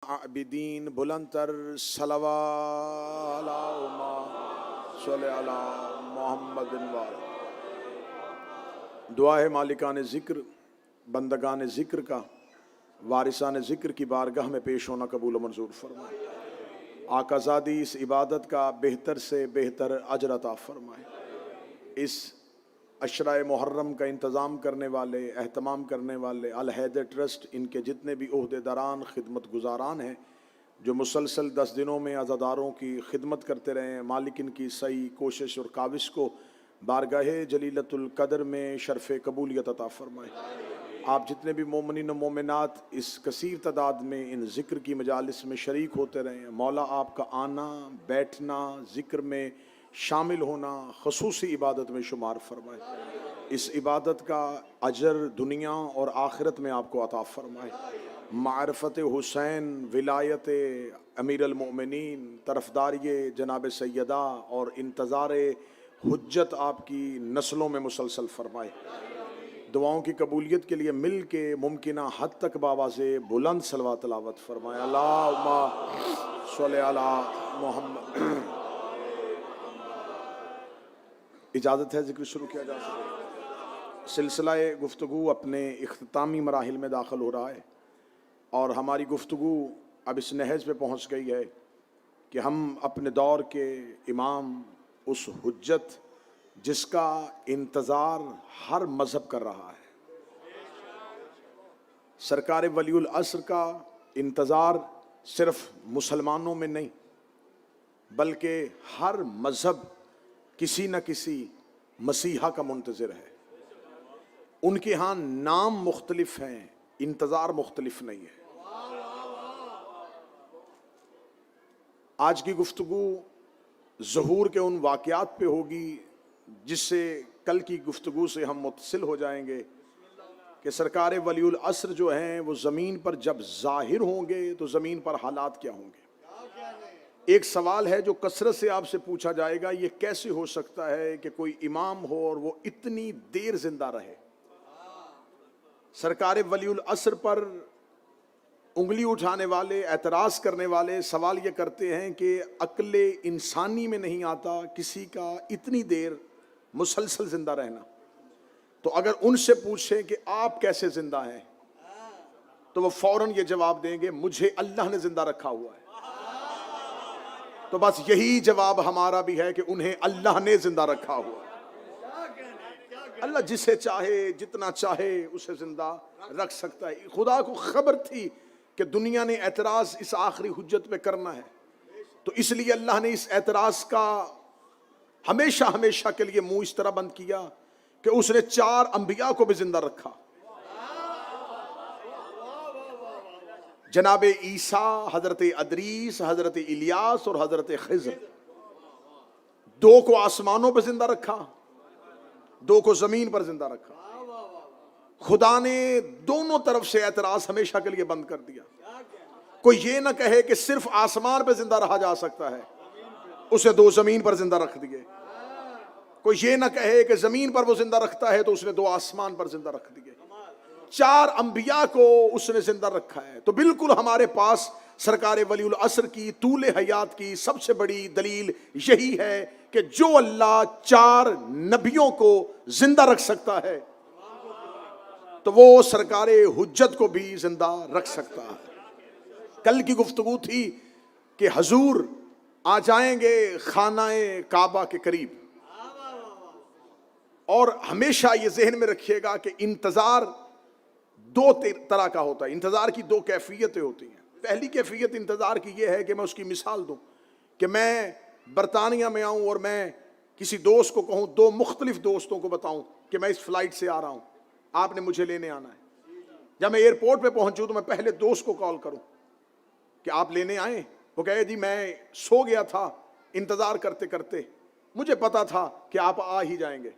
आबिदीन बुलंदतर सलवालाहुम्मा सल्ली अला मुहम्मदिन वाला। दुआ है मालिकान ज़िक्र बंदगान ज़िक्र का वारिसान ज़िक्र की बारगाह में पेश होना कबूल मंजूर फरमाए। आकाज़ादी इस इबादत का बेहतर से बेहतर अजर अता फरमाए। इस अशराए मुहर्रम का इंतज़ाम करने वाले, एहतमाम करने वाले अल हैदर ट्रस्ट, इनके जितने भी ओहदेदारान खिदमत गुजारान हैं जो मुसलसल 10 दिनों में अज़ादारों की खिदमत करते रहे हैं, मालिक इनकी सही कोशिश और काविश को बारगाहे जलीलतुल कदर में शर्फ़ कबूलियत अता फरमाए। आप जितने भी मोमिनीन व मोमिनात इस कसीर तादाद में इन ज़िक्र की मजालिस में शरीक होते रहे हैं, मौला आपका आना बैठना ज़िक्र में शामिल होना ख़ुसूसी इबादत में शुमार फरमाए। इस इबादत का अजर दुनिया और आखिरत में आपको अता फरमाए। मारफत हुसैन, विलायत अमीर अल मोमिनीन, तरफदारी जनाब सैयदा और इंतज़ार हुज्जत आपकी नस्लों में मुसलसल फरमाए। दुआओं की कबूलियत के लिए मिल के मुमकिना हद तक बावाज़े बुलंद सलवात तिलावत फरमाए। अल्लाहुम्मा सल्ली अला मुहम्मद। इजाज़त है ज़िक्र शुरू किया जा सके। सिलसिला गुफ्तगू अपने इख्तितामी मराहिल में दाखिल हो रहा है और हमारी गुफ्तगू अब इस नहज पे पहुँच गई है कि हम अपने दौर के इमाम, उस हुज्जत जिसका इंतज़ार हर मज़हब कर रहा है, सरकार वलीउल असर का इंतज़ार सिर्फ मुसलमानों में नहीं बल्कि हर मज़हब किसी न किसी मसीहा का मुंतज़िर है। उनके यहाँ नाम मुख्तलिफ हैं, इंतज़ार मुख्तलिफ नहीं है। आज की गुफ्तगू ज़हूर के उन वाक़यात पे होगी जिससे कल की गुफ्तगू से हम मुत्तसिल हो जाएंगे कि सरकार वलीउल असर जो हैं वो ज़मीन पर जब ज़ाहिर होंगे तो ज़मीन पर हालात क्या होंगे। एक सवाल है जो कसरत से आपसे पूछा जाएगा, ये कैसे हो सकता है कि कोई इमाम हो और वो इतनी देर जिंदा रहे। सरकार वलीउल असर पर उंगली उठाने वाले, एतराज करने वाले सवाल ये करते हैं कि अक्ले इंसानी में नहीं आता किसी का इतनी देर मुसलसल जिंदा रहना। तो अगर उनसे पूछें कि आप कैसे जिंदा हैं तो वो फौरन ये जवाब देंगे, मुझे अल्लाह ने जिंदा रखा हुआ है। तो बस यही जवाब हमारा भी है कि उन्हें अल्लाह ने जिंदा रखा हुआ है। अल्लाह जिसे चाहे जितना चाहे उसे जिंदा रख सकता है। खुदा को खबर थी कि दुनिया ने एतराज इस आखिरी हुज्जत पे करना है, तो इसलिए अल्लाह ने इस एतराज का हमेशा हमेशा के लिए मुंह इस तरह बंद किया कि उसने 4 अंबिया को भी जिंदा रखा। जनाब ईसा, हजरत अदरीस, हजरत इलियास और हजरत खिज़र, 2 को आसमानों पर जिंदा रखा, 2 को जमीन पर जिंदा रखा। खुदा ने दोनों तरफ से एतराज हमेशा के लिए बंद कर दिया। कोई ये ना कहे कि सिर्फ आसमान पर जिंदा रहा जा सकता है, उसे 2 जमीन पर जिंदा रख दिए। कोई ये ना कहे कि जमीन पर वो जिंदा रखता है तो उसने 2 आसमान पर जिंदा रख दिए। 4 अंबिया को उसने जिंदा रखा है। तो बिल्कुल हमारे पास सरकार वलीउल असर की तूले हयात की सबसे बड़ी दलील यही है कि जो अल्लाह 4 नबियों को जिंदा रख सकता है तो वो सरकार हुज्जत को भी जिंदा रख सकता है। कल की गुफ्तगू थी कि हजूर आ जाएंगे खानाए काबा के करीब, और हमेशा ये जहन में रखिएगा कि इंतजार 2 तरह का होता है। इंतजार की 2 कैफियतें होती हैं। पहली कैफियत इंतजार की ये है कि मैं उसकी मिसाल दूं कि मैं बरतानिया में आऊं और मैं किसी दोस्त को कहूं, 2 मुख्तलिफ दोस्तों को बताऊं कि मैं इस फ्लाइट से आ रहा हूं, आपने मुझे लेने आना है। जब मैं एयरपोर्ट पे पहुंचूं तो मैं पहले दोस्त को कॉल करूं कि आप लेने आए। वो कहे जी मैं सो गया था इंतजार करते करते, मुझे पता था कि आप आ ही जाएंगे।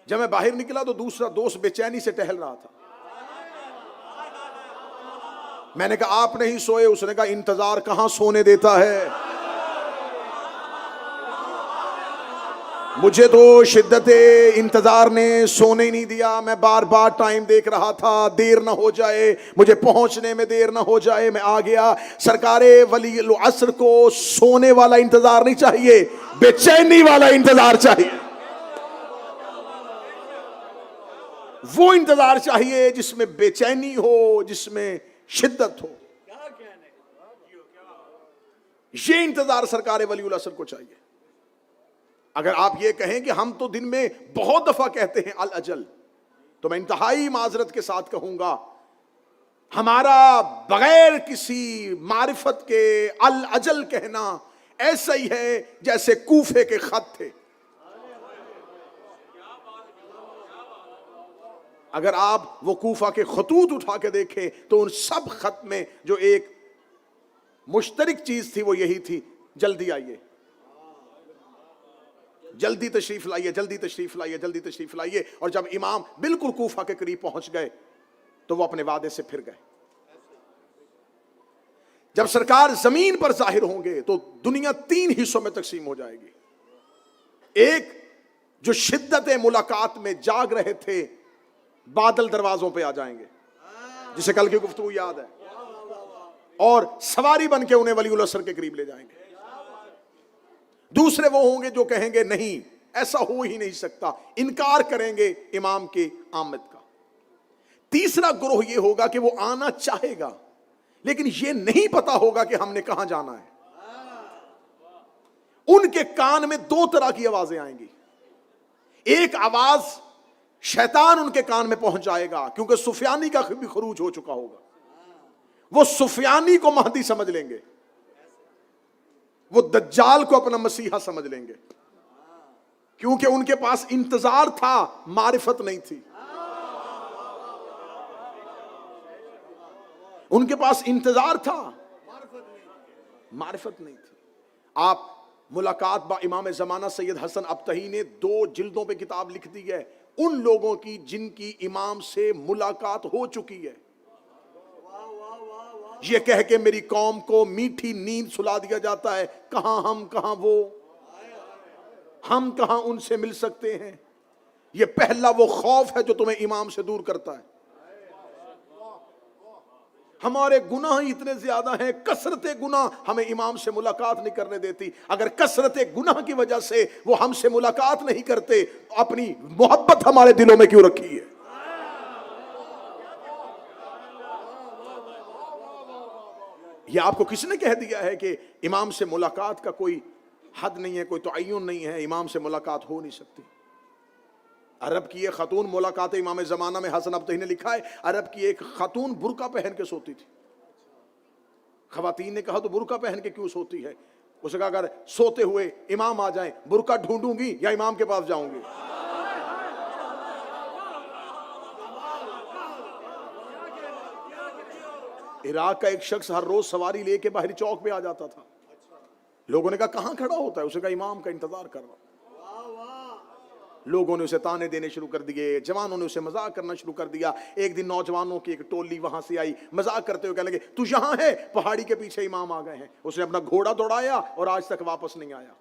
जब मैं बाहर निकला तो दूसरा दोस्त बेचैनी से टहल रहा था। मैंने कहा आप नहीं सोए? उसने कहा इंतजार कहां सोने देता है। मुझे तो शिद्दत इंतजार ने सोने नहीं दिया। मैं बार बार टाइम देख रहा था, देर ना हो जाए, मुझे पहुंचने में देर ना हो जाए। मैं आ गया। सरकारे वली असर को सोने वाला इंतजार नहीं चाहिए, बेचैनी वाला इंतजार चाहिए। वो इंतजार चाहिए जिसमें बेचैनी हो, जिसमें शिद्दत हो। ये इंतजार सरकारे वली असर को चाहिए। अगर आप ये कहें कि हम तो दिन में बहुत दफा कहते हैं अल अजल, तो मैं इंतहाई माजरत के साथ कहूंगा, हमारा बगैर किसी मारिफत के अल अजल कहना ऐसा ही है जैसे कूफे के खत थे। अगर आप वो कूफा के खतूत उठा के देखें तो उन सब खत में जो एक मुश्तरक चीज थी वो यही थी, जल्दी आइए, जल्दी तशरीफ लाइए, जल्दी तशरीफ लाइए, जल्दी तशरीफ लाइए। और जब इमाम बिल्कुल कूफा के करीब पहुंच गए तो वो अपने वादे से फिर गए। जब सरकार जमीन पर जाहिर होंगे तो दुनिया 3 हिस्सों में तकसीम हो जाएगी। एक जो शिद्दत मुलाकात में जाग रहे थे, बादल दरवाजों पे आ जाएंगे, जिसे कल की गुफ्तगू याद है, और सवारी बन के उन्हें वली असर के करीब ले जाएंगे। दूसरे वो होंगे जो कहेंगे नहीं, ऐसा हो ही नहीं सकता, इनकार करेंगे इमाम की आमद का। तीसरा ग्रोह ये होगा कि वो आना चाहेगा लेकिन ये नहीं पता होगा कि हमने कहां जाना है। उनके कान में 2 तरह की आवाजें आएंगी। एक आवाज शैतान उनके कान में पहुंच जाएगा, क्योंकि सुफियानी का भी खरूज हो चुका होगा। वो सुफियानी को महदी समझ लेंगे, वो दज्जाल को अपना मसीहा समझ लेंगे, क्योंकि उनके पास इंतजार था, मारिफत नहीं थी। उनके पास इंतजार था, मारिफत नहीं थी। आप मुलाकात बा इमाम ज़माना सैयद हसन अबतही ने 2 जिल्दों पे किताब लिख दी है उन लोगों की जिनकी इमाम से मुलाकात हो चुकी है। ये कह के मेरी कौम को मीठी नींद सुला दिया जाता है, कहां हम कहां वो, हम कहां उनसे मिल सकते हैं। ये पहला वो खौफ है जो तुम्हें इमाम से दूर करता है। हमारे गुनाह इतने ज्यादा हैं, कसरत गुनाह हमें इमाम से मुलाकात नहीं करने देती। अगर कसरत गुनाह की वजह से वो हमसे मुलाकात नहीं करते, तो अपनी मोहब्बत हमारे दिलों में क्यों रखी है? ये आपको किसने कह दिया है कि इमाम से मुलाकात का कोई हद नहीं है, कोई तय्युन नहीं है, इमाम से मुलाकात हो नहीं सकती? अरब की एक खातून मुलाकात इमाम ज़माना में हसन अबतही ने लिखा है, अरब की एक खातून बुर्का पहन के सोती थी। खवातीन ने कहा तो बुर्का पहन के क्यों सोती है? उसने कहा अगर सोते हुए इमाम आ जाएं, बुर्का ढूंढूंगी या इमाम के पास जाऊंगी? इराक का एक शख्स हर रोज सवारी लेके बाहरी चौक पे आ जाता था। लोगों ने कहा कहां खड़ा होता है? उसने कहा इमाम का इंतजार कर रहा। लोगों ने उसे ताने देने शुरू कर दिए, जवानों ने उसे मजाक करना शुरू कर दिया। एक दिन नौजवानों की एक टोली वहां से आई, मजाक करते हुए कहने लगे तू यहां है, पहाड़ी के पीछे इमाम आ गए हैं। उसने अपना घोड़ा दौड़ाया और आज तक वापस नहीं आया।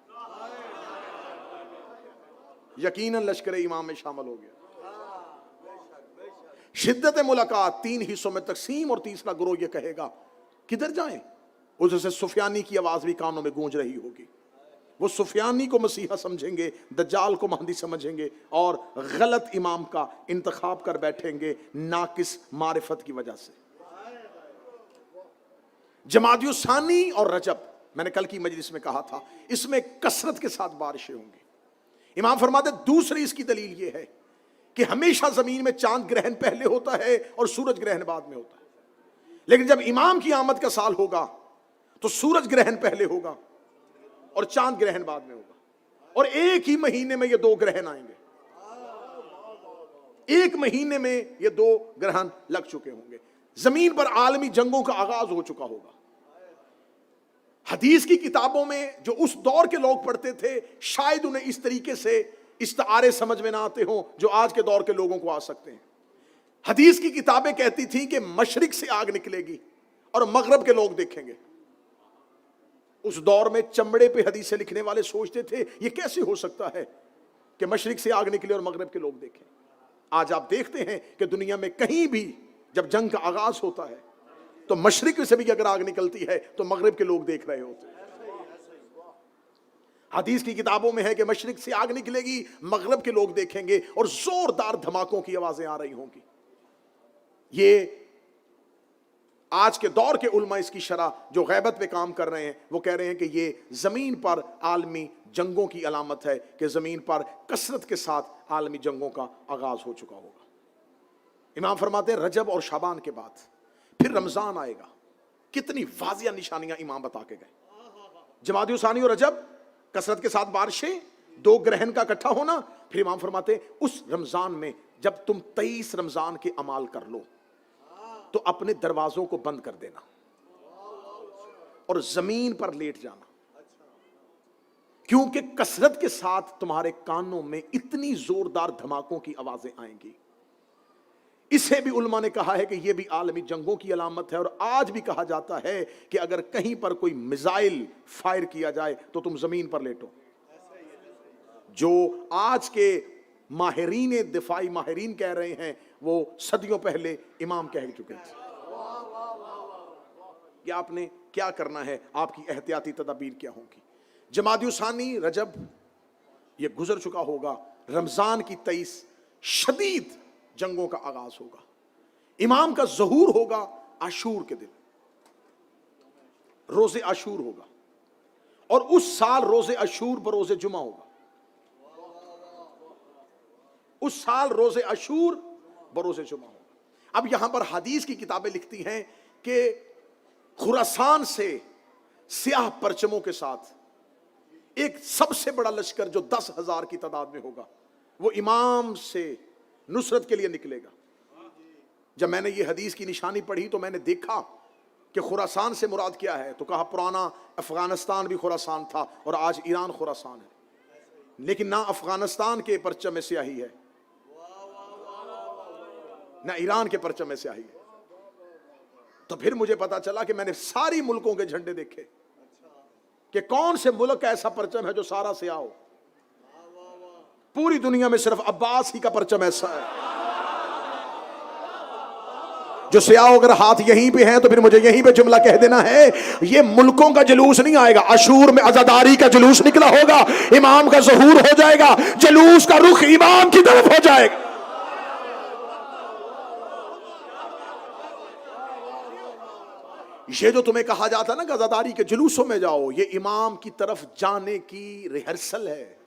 यकीनन लश्कर इमाम में शामिल हो गया। शिद्दत मुलाकात 3 हिस्सों में तकसीम, और तीसरा ग्रोह यह कहेगा किधर जाएं? उससे सुफियानी की आवाज भी कानों में गूंज रही होगी। वो सुफियानी को मसीहा समझेंगे, दज्जाल को महदी समझेंगे और गलत इमाम का इंतखाब कर बैठेंगे नाकिस मारिफत की वजह से। जमादियुस्सानी और रजब, मैंने कल की मजलिस में कहा था, इसमें कसरत के साथ बारिशें होंगी। इमाम फरमाते दूसरी इसकी दलील यह है कि हमेशा जमीन में चांद ग्रहण पहले होता है और सूरज ग्रहण बाद में होता है, लेकिन जब इमाम की आमद का साल होगा तो सूरज ग्रहण पहले होगा और चांद ग्रहण बाद में होगा, और एक ही महीने में ये 2 ग्रहण आएंगे। एक महीने में ये 2 ग्रहण लग चुके होंगे। जमीन पर आलमी जंगों का आगाज हो चुका होगा। हदीस की किताबों में जो उस दौर के लोग पढ़ते थे, शायद उन्हें इस तरीके से इस्तारे समझ में ना आते हों जो आज के दौर के लोगों को आ सकते हैं। हदीस की किताबें कहती थी कि मशरिक से आग निकलेगी और मगरब के लोग देखेंगे। उस दौर में चमड़े पे हदीसें लिखने वाले सोचते थे ये कैसे हो सकता है कि मशरिक से आग निकले और मगरिब के लोग देखें। आज आप देखते हैं कि दुनिया में कहीं भी जब जंग का आगाज होता है तो मशरिक से भी अगर आग निकलती है तो मगरिब के लोग देख रहे होते हैं। हदीस की किताबों में है कि मशरिक से आग निकलेगी, मगरिब के लोग देखेंगे और जोरदार धमाकों की आवाजें आ रही होंगी। ये आज के दौर के उलमा इसकी शरह जो गैबत पे काम कर रहे हैं वो कह रहे हैं कि ये जमीन पर आलमी जंगों की अलामत है कि जमीन पर कसरत के साथ आलमी जंगों का आगाज हो चुका होगा। इमाम फरमाते हैं रजब और शाबान के बाद फिर रमजान आएगा। कितनी वाजिया निशानियां इमाम बता के गए। जमादी उसानी और रजब, कसरत के साथ बारिशें, दो ग्रहण का इकट्ठा होना। फिर इमाम फरमाते उस रमजान में जब तुम 23 रमजान के अमाल कर लो तो अपने दरवाजों को बंद कर देना और जमीन पर लेट जाना, क्योंकि कसरत के साथ तुम्हारे कानों में इतनी जोरदार धमाकों की आवाजें आएंगी। इसे भी उलमा ने कहा है कि यह भी आलमी जंगों की अलामत है। और आज भी कहा जाता है कि अगर कहीं पर कोई मिसाइल फायर किया जाए तो तुम जमीन पर लेटो। जो आज के माहिरीन दिफाई माहिरीन कह रहे हैं वो सदियों पहले इमाम कह चुके थे कि आपने क्या करना है, आपकी एहतियाती तदाबीर क्या होगी। जमादी उसानी रजब ये गुजर चुका होगा। रमजान की 23 शदीद जंगों का आगाज होगा। इमाम का ज़हूर होगा आशूर के दिन, रोजे आशूर होगा और उस साल रोजे आशूर बरोजे जुमा होगा। उस साल रोजे आशूर बरोजे जुमा होगा। अब यहां पर हदीस की किताबें लिखती हैं कि खुरासान से स्याह परचमों के साथ एक सबसे बड़ा लश्कर जो 10,000 की तादाद में होगा वो इमाम से नुसरत के लिए निकलेगा। जब मैंने ये हदीस की निशानी पढ़ी तो मैंने देखा कि खुरासान से मुराद क्या है, तो कहा पुराना अफगानिस्तान भी खुरासान था और आज ईरान खुरासान है। लेकिन ना अफगानिस्तान के परचम में स्याही है ना ईरान के परचम में स्याही है। तो फिर मुझे पता चला कि मैंने सारी मुल्कों के झंडे देखे कि कौन से मुल्क का ऐसा परचम है जो सारा स्याह हो। पूरी दुनिया में सिर्फ अब्बास ही का परचम ऐसा है जो स्याह। अगर हाथ यहीं पे है तो फिर मुझे यहीं पे जुमला कह देना है, ये मुल्कों का जुलूस नहीं आएगा। अशूर में आजादारी का जुलूस निकला होगा, इमाम का ज़हूर हो जाएगा, जुलूस का रुख इमाम की तरफ हो जाएगा। ये जो तुम्हें कहा जाता ना गजादारी के जुलूसों में जाओ, ये इमाम की तरफ जाने की रिहर्सल है।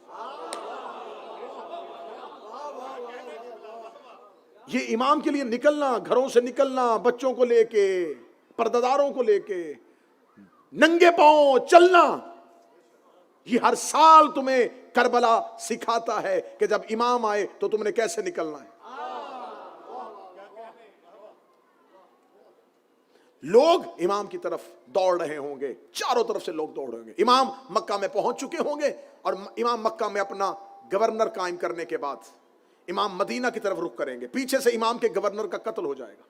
ये इमाम के लिए निकलना, घरों से निकलना, बच्चों को लेके, पर्दादारों को लेके, नंगे पांव चलना, ये हर साल तुम्हें करबला सिखाता है कि जब इमाम आए तो तुमने कैसे निकलना है। लोग इमाम की तरफ दौड़ रहे होंगे, चारों तरफ से लोग दौड़ रहे होंगे। इमाम मक्का में पहुंच चुके होंगे और इमाम मक्का में अपना गवर्नर कायम करने के बाद इमाम मदीना की तरफ रुख करेंगे। पीछे से इमाम के गवर्नर का कत्ल हो जाएगा,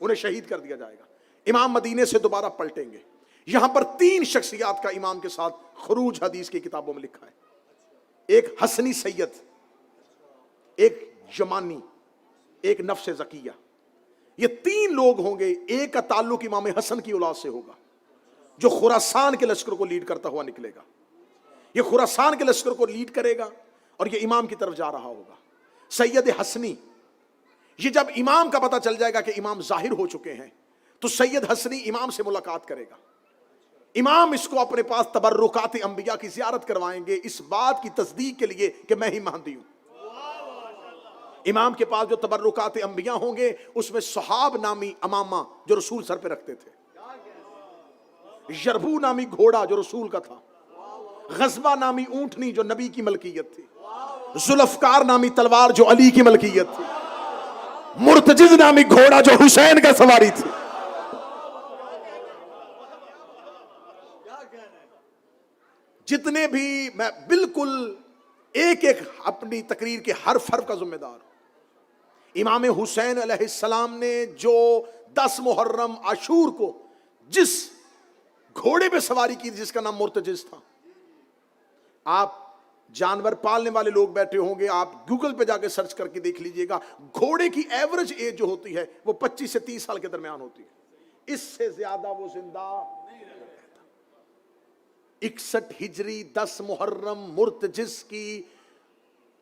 उन्हें शहीद कर दिया जाएगा। इमाम मदीने से दोबारा पलटेंगे। यहां पर 3 शख्सियात का इमाम के साथ खुरूज हदीस की किताबों में लिखा है। एक हसनी सैयद, एक यमानी, एक नफ्स ज़किया। ये 3 लोग होंगे। एक का ताल्लुक इमाम हसन की औलाद से होगा जो खुरासान के लश्कर को लीड करता हुआ निकलेगा। ये खुरासान के लश्कर को लीड करेगा और ये इमाम की तरफ जा रहा होगा। सैयद हसनी, ये जब इमाम का पता चल जाएगा कि इमाम जाहिर हो चुके हैं तो सैयद हसनी इमाम से मुलाकात करेगा। इमाम इसको अपने पास तबर्रुकात अंबिया की ज़ियारत करवाएंगे इस बात की तस्दीक के लिए कि मैं ही महदी हूं। इमाम के पास जो तबर्रुकात अंबिया होंगे उसमें सुहाब नामी अमामा जो रसूल सर पे रखते थे, यरबू नामी घोड़ा जो रसूल का था, गज़बा नामी ऊंटनी जो नबी की मलकियत थी, जुल्फकार नामी तलवार जो अली की मलकियत थी, मुर्तजिज नामी घोड़ा जो हुसैन का सवारी थी। जितने भी, मैं बिल्कुल एक एक अपनी तकरीर के हर फर्क का जिम्मेदार हूं। इमाम हुसैन अलैहिस्सलाम ने जो 10 मुहर्रम आशूर को जिस घोड़े पे सवारी की जिसका नाम मुर्तजिज था, आप जानवर पालने वाले लोग बैठे होंगे, आप गूगल पे जाके सर्च करके देख लीजिएगा, घोड़े की एवरेज एज जो होती है वो 25 से 30 साल के दरमियान होती है, इससे ज्यादा वो जिंदा नहीं रहता। 61 हिजरी 10 मुहर्रम मुर्तजिस की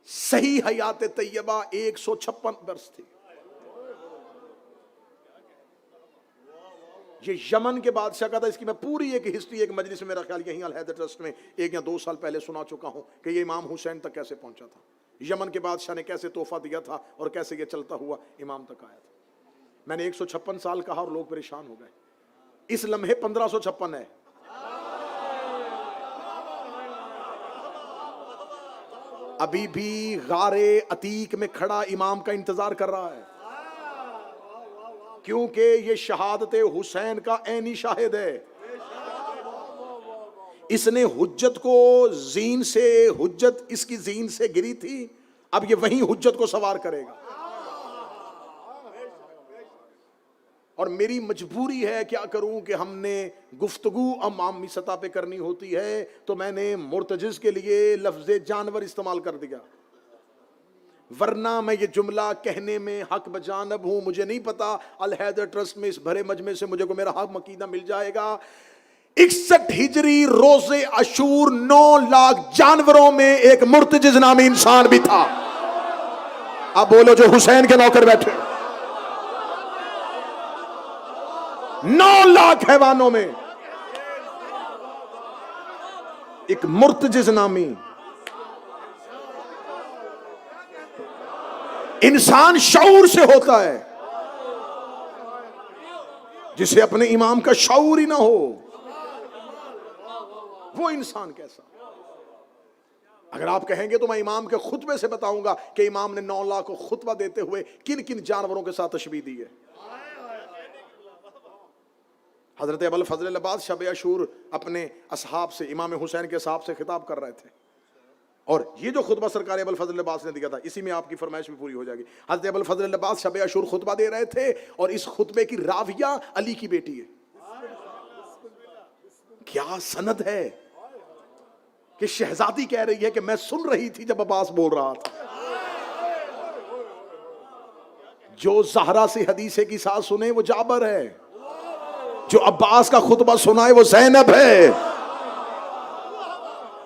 सही हयात तैयबा 156 वर्ष थी। ये यमन के बादशाह का था। इसकी मैं पूरी एक हिस्ट्री एक मजलिस में, मेरा ख्याल यहीं अल हैदर ट्रस्ट में 1 या 2 साल पहले सुना चुका हूं कि ये इमाम हुसैन तक कैसे पहुंचा था, यमन के बादशाह ने कैसे तोहफा दिया था और कैसे ये चलता हुआ इमाम तक आया था। मैंने 156 साल कहा और लोग परेशान हो गए। इस लम्हे 1556 है। अभी भी गारे अतीक में खड़ा इमाम का इंतजार कर रहा है, क्योंकि ये शहादत हुसैन का ऐनी शाहिद है। इसने हुज्जत को जीन से, हुज्जत इसकी जीन से गिरी थी, अब ये वहीं हुज्जत को सवार करेगा। और मेरी मजबूरी है, क्या करूं कि हमने गुफ्तगू अमामी सतह पे करनी होती है, तो मैंने मुर्तजिज के लिए लफ्ज़ जानवर इस्तेमाल कर दिया, वरना मैं ये जुमला कहने में हक बजानब हूं। मुझे नहीं पता अल हैदर ट्रस्ट में इस भरे मजमे से मुझे को मेरा हक मकीदा मिल जाएगा। 61 हिजरी रोजे अशूर 9 लाख जानवरों में एक मुर्तजिज नामी इंसान भी था। अब बोलो जो हुसैन के नौकर बैठे, 9 लाख हैवानों में एक मुर्तजिज नामी इंसान शऊर से होता है, जिसे अपने इमाम का शऊर ही ना हो, वो इंसान कैसा। अगर आप कहेंगे तो मैं इमाम के खुतबे से बताऊंगा कि इमाम ने 9 लाख को खुतबा देते हुए किन किन जानवरों के साथ तशबीह दी है। हजरत अबुल फजल अब्बास शब अशूर अपने असहाब से, इमाम हुसैन के असहाब से खिताब कर रहे थे, और ये जो खुतबा सरकार अबुल फजल अब्बास ने दिया था, इसी में आपकी फरमाइश भी पूरी हो जाएगी। हजरत अबुल फजल अब्बास शब अशूर खुतबा दे रहे थे, और इस खुतबे की राविया अली की बेटी है। क्या सनद है कि शहजादी कह रही है कि मैं सुन रही थी जब अब्बास बोल रहा था। जो ज़हरा से हदीसे की साथ सुने वो जाबर है, जो अब्बास का खुतबा सुनाए वो ज़ैनब है।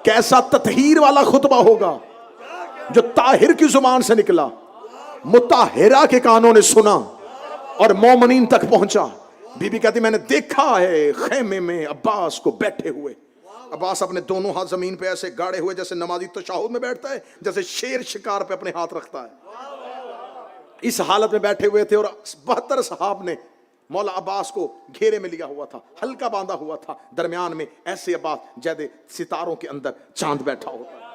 कैसा ततहीर वाला खुतबा होगा जो ताहिर की जुबान से निकला, मुताहिरा के कानों ने सुना और मोमिनीन तक पहुंचा। बीबी कहती मैंने देखा है खेमे में अब्बास को बैठे हुए, अब्बास अपने दोनों हाथ जमीन पे ऐसे गाड़े हुए, जैसे नमाजी तशहुद में बैठता है, जैसे शेर शिकार पे अपने हाथ रखता है। इस हालत में बैठे हुए थे और 72 सहाब ने मौला अब्बास को घेरे में लिया हुआ था, हल्का बांधा हुआ था, दरमियान में ऐसे अब्बास जैसे सितारों के अंदर चांद बैठा होता है।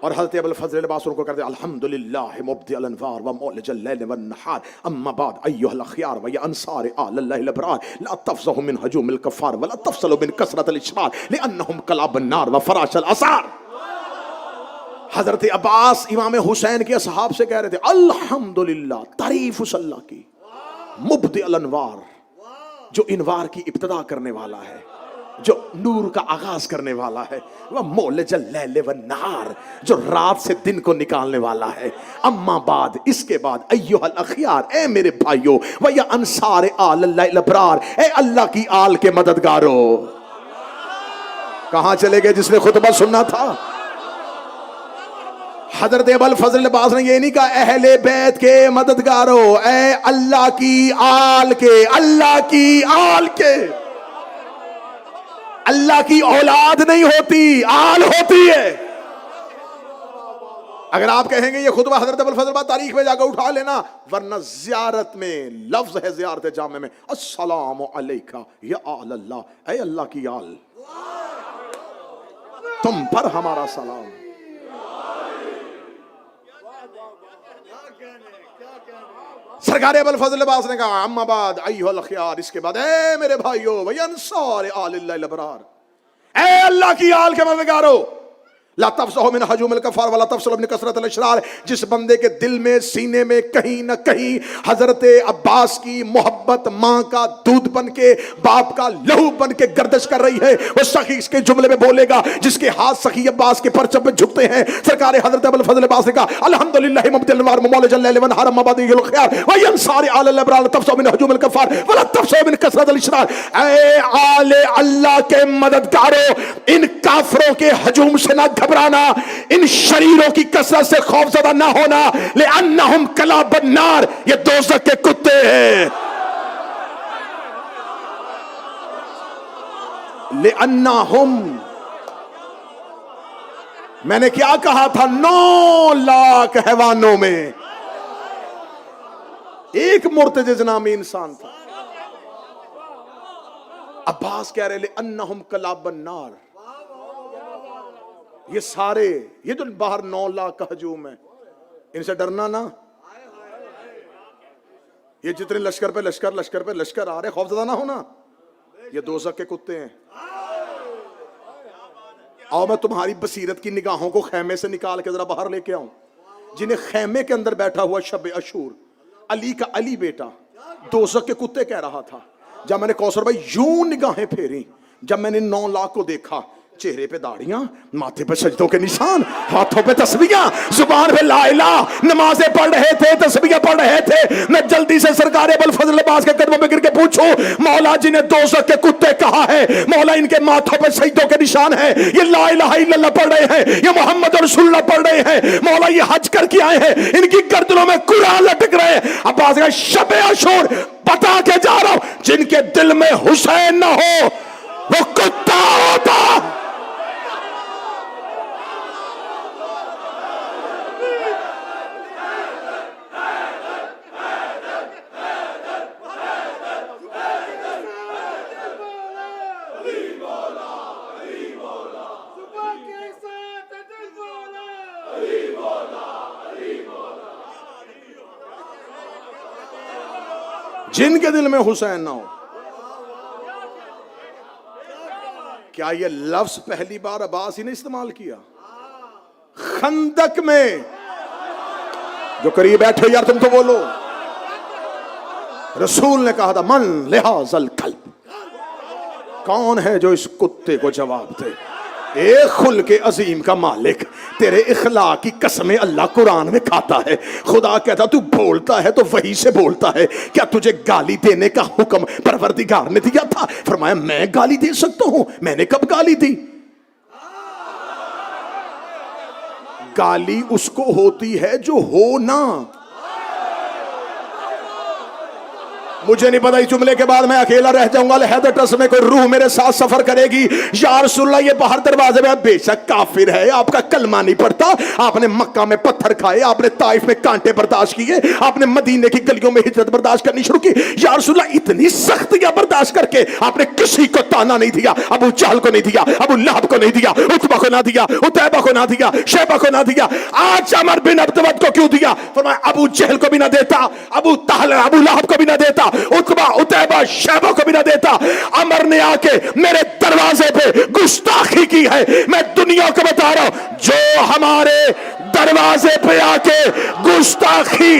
और हज़रत अबुल फज़ल अब्बास उनको कहते अल्हम्दुलिल्लाह मुब्दिअल अनवार व मौलिजल लैल वन नहार अम्मा बाद अय्युहल अखयार व या अंसार अल्लाह अबरार ला तफज़हु मिन हजूमिल कफ़ार व ला तफसलु मिन कसरतिल इशरार लिअन्नहुम कलाबन नार व फराशल असार। हज़रत अब्बास इमाम हुसैन के असहाब से कह रहे थे अल्हम्दुलिल्लाह, तारीफ उस अल्लाह की, मुब्दिअल अनवार, जो इनवार की इब्तिदा करने वाला है, जो नूर का आगाज करने वाला है, वह मौलिजल लैल वन नहार, जो रात से दिन को निकालने वाला है। अम्मा बाद, इसके बाद अय्युहल अखयार, ए मेरे भाइयों, व या अंसार अल्लाह अबरार, ए अल्लाह की आल के मददगारों। कहां चले गए जिसने खुतबा सुनना था? हजरत अबुल फजल अब्बास ने ये नहीं कहा अहले बैत के मददगारों, ए अल्लाह की आल के, अल्लाह की आल के। अल्लाह की औलाद नहीं होती, आल होती है। अगर आप कहेंगे ये खुतबा हजरत अबुल फजल अब्बास तारीख में जाकर उठा लेना, वरना ज़ियारत में लफ्ज है, ज़ियारत जामे में अस्सलामु अलैका या आल अल्लाह, ए अल्लाह की आल, तुम पर हमारा सलाम। सरकार अबुल फजल अब्बास ने कहा अम्मा बाद अय्युहल अखयार, इसके बाद ए मेरे भाइयों, वया अंसार अल्लाह अबरार, ए अल्लाह की आल के मददगारों, ला तफसहु मिन हजुमिल कफार वला तफसल मिन कसरत अल इशरार। जिस बंदे के दिल में, सीने में कहीं ना कहीं हजरत अब्बास की मोहब्बत मां का दूध बन के, बाप का लहू बन के गर्दिश कर रही है, वो सखी इसके जुमले में बोलेगा। जिसके हाथ सखी अब्बास के परचम पे झुकते हैं, सरकार हजरत अबुल फजल अब्बास ने कहा अल्हम्दुलिल्लाह मुब्दिल अनवार मौला जल्ल लिमन हरम मबादिल खैर व यंसार अल अब्रार तफसहु मिन हजुमिल कफार वला तफसहु मिन कसरत अल इशरार। ऐ आले अल्लाह के मददगारों, इन काफरों के हजूम से ना घबराना, इन शरीरों की कसरत से खौफजदा ना होना। ले अन्नहुम कला बन्नार, ये दोज़ख के कुत्ते हैं। ले अन्नहुम, मैंने क्या कहा था, 9 लाख हैवानों में एक मुर्तजिज नामी इंसान था। अब्बास कह रहे ले अन्नहुम कला बन्नार, ये सारे, ये जो बाहर 9 लाख का हजूम है, इनसे डरना ना। ये जितने लश्कर पे लश्कर आ रहे, खौफजदा ना होना, ये दोज़ख के कुत्ते हैं। आओ मैं तुम्हारी बसीरत की निगाहों को खैमे से निकाल के जरा बाहर लेके आऊं। जिन्हें खैमे के अंदर बैठा हुआ शब अशूर, अली का अली बेटा, दोज़ख के कुत्ते कह रहा था। जब मैंने कौसर भाई यूं निगाहें फेरी, जब मैंने 9 लाख को देखा, चेहरे पे दाढ़ियां, माथे पे सजदों के निशान, हाथों पे तस्बीहां, जुबान पे ला इलाह, नमाजें पढ़ रहे थे, तस्बीहां पढ़ रहे थे। मैं जल्दी से सरकार अबुल फजल अब्बास के कदमों में गिर के पूछूं, मौला जी ने दोज़ख के कुत्ते कहा है, मौला इनके माथों पे सजदों के निशान है, ये ला इलाहा इल्लल्लाह पढ़ रहे हैं, ये मोहम्मद रसूलुल्लाह पढ़ रहे हैं, मौला ये हज करके आए हैं, इनकी गर्दनों में कुरान लटक रहे हैं। अब्बास का शब अशूर बता के जा रहा हूं, जिनके दिल में हुसैन ना हो वो कुत्ता होता। जिनके दिल में हुसैन ना हो। क्या ये लफ्ज पहली बार अब्बास ही ने इस्तेमाल किया? खंदक में, जो करीब बैठे यार तुम तो बोलो, रसूल ने कहा था मन लिहाजल कल्ब, कौन है जो इस कुत्ते को जवाब दे? ए खुल के अजीम का मालिक, तेरे इखलाक की कसमें अल्लाह कुरान में खाता है। खुदा कहता तू बोलता है तो वही से बोलता है, क्या तुझे गाली देने का हुक्म परवरदिगार ने दिया था? फरमाया मैं गाली दे सकता हूं, मैंने कब गाली दी? गाली उसको होती है जो हो ना। मुझे नहीं पता इस जुमले के बाद मैं अकेला रह जाऊंगा, लिहाजा ट्रस्ट में कोई रूह मेरे साथ सफर करेगी। या रसूलल्लाह ये बाहर दरवाजे में बेशक काफिर है, आपका कलमा नहीं पड़ता, आपने मक्का में पत्थर खाए, आपने ताइफ में कांटे बर्दाश्त किए, आपने मदीने की गलियों में हिजरत बर्दाश्त करनी शुरू की। या रसूलल्लाह इतनी सख्तियां बर्दाश्त करके आपने किसी को ताना नहीं दिया, अबू जहल को नहीं दिया, अबू लहब को नहीं दिया, उतबा को ना दिया, उतैबा को ना दिया, शैबा को ना दिया, आज अमर बिन अब्दवद को क्यों दिया? फरमाया अबू जहल को भी ना देता, अबू ताहल अबू लहब को भी ना देता, उतबा उतैबा शैबा को भी ना देता। अमर ने आके मेरे दरवाजे पे गुस्ताखी की है। मैं दुनिया को बता रहा हूं, जो हमारे दरवाजे पे आके गुस्ताखी,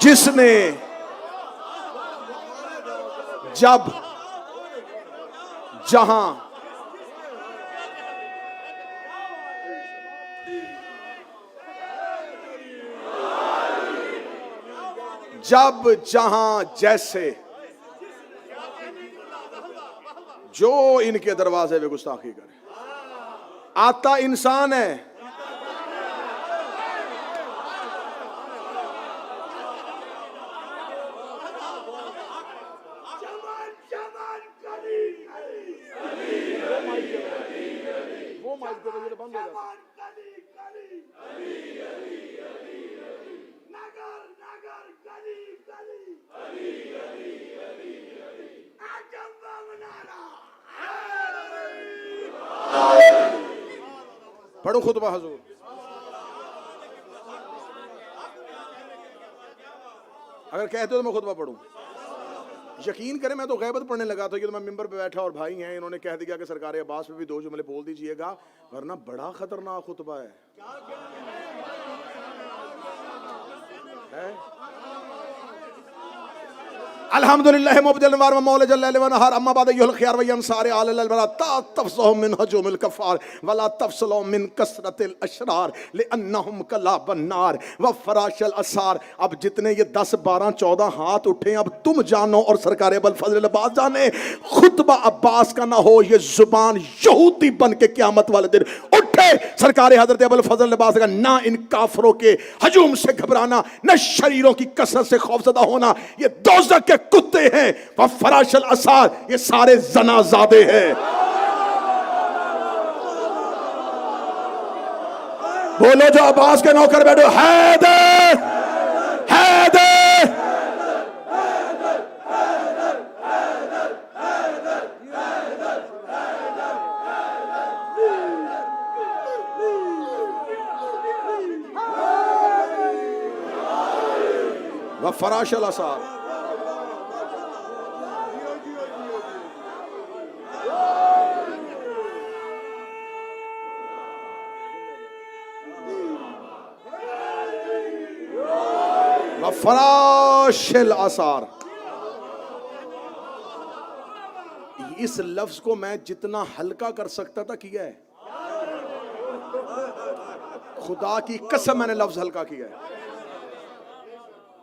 जिसने जब जहां जब जहां जैसे जो इनके दरवाजे पे गुस्ताखी करे, आता इंसान है। पढ़ो खुतबा हुजूर। अगर कहते हो तो मैं खुतबा पढ़ूं। यकीन करें मैं तो गैबत पढ़ने लगा था कि तो मैं मिंबर पे बैठा और भाई हैं, इन्होंने कह दिया कि सरकार अब्बास पे भी 2 जुमले बोल दीजिएगा, वरना बड़ा खतरनाक खुतबा है। अल्हम्दुलिल्लाह मुबदिल वार व मौला जल्ल व नहर अम्मा बाद युल खियार व यंसार अल बरा तफसहु मिन हजुमिल कफार वला तफसलु मिन कसरतिल अशरार लिअन्नहुम कला बन्नार व फराशल असार। अब जितने ये 10 12 14 हाथ उठे, अब तुम जानो और सरकार अबुल फजल अब्बास जाने, खुतबा अब्बास का ना हो, ये जुबान यहूदी बन के क़यामत वाले दिन उठे। सरकार हजरत अबुल फजल अब्बास का ना इन काफरों के हजूम से घबराना, न शरीरों की कसरत से खौफजदा होना, ये दोज़ख के कुत्ते हैं। वह फराशल असार, ये सारे जनाजादे हैं। बोलो जो अब्बास के नौकर बैठो, हैदर हैदर। वह फराशल असार, फराशिल आसार। इस लफ्ज को मैं जितना हल्का कर सकता था किया है, खुदा की कसम मैंने लफ्ज हल्का किया है।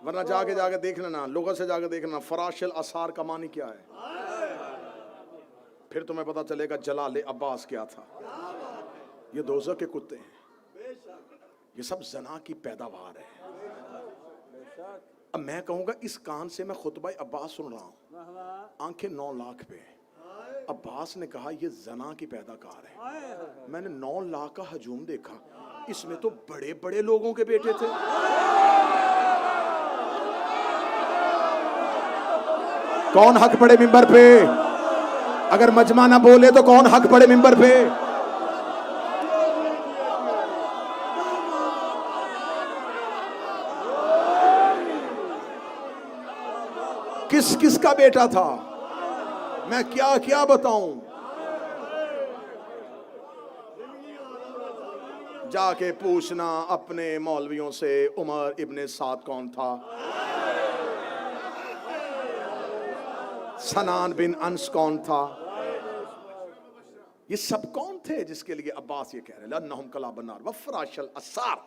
वरना जाके जाके देख लेना, लोगों से जाके देख लेना फराशिल आसार का मानी क्या है, फिर तुम्हें पता चलेगा जलाल अब्बास क्या था। ये दोज़ख के कुत्ते हैं, ये सब जना की पैदावार है। अब मैं कहूंगा इस कान से मैं खुतबा अब्बास सुन रहा हूं, आंखें 9 लाख पे। अब्बास ने कहा ये जना की पैदाकार है। मैंने 9 लाख का हजूम देखा, इसमें तो बड़े बड़े लोगों के बेटे थे। कौन हक पड़े मिंबर पे? अगर मजमा ना बोले तो कौन हक पड़े मिंबर पे? किस किस का बेटा था, मैं क्या क्या बताऊं। जाके पूछना अपने मौलवियों से उमर इब्ने साद कौन था, सनान बिन अंस कौन था, ये सब कौन थे जिसके लिए अब्बास ये कह रहे लन्नहुम कला बनार व फराशल असार।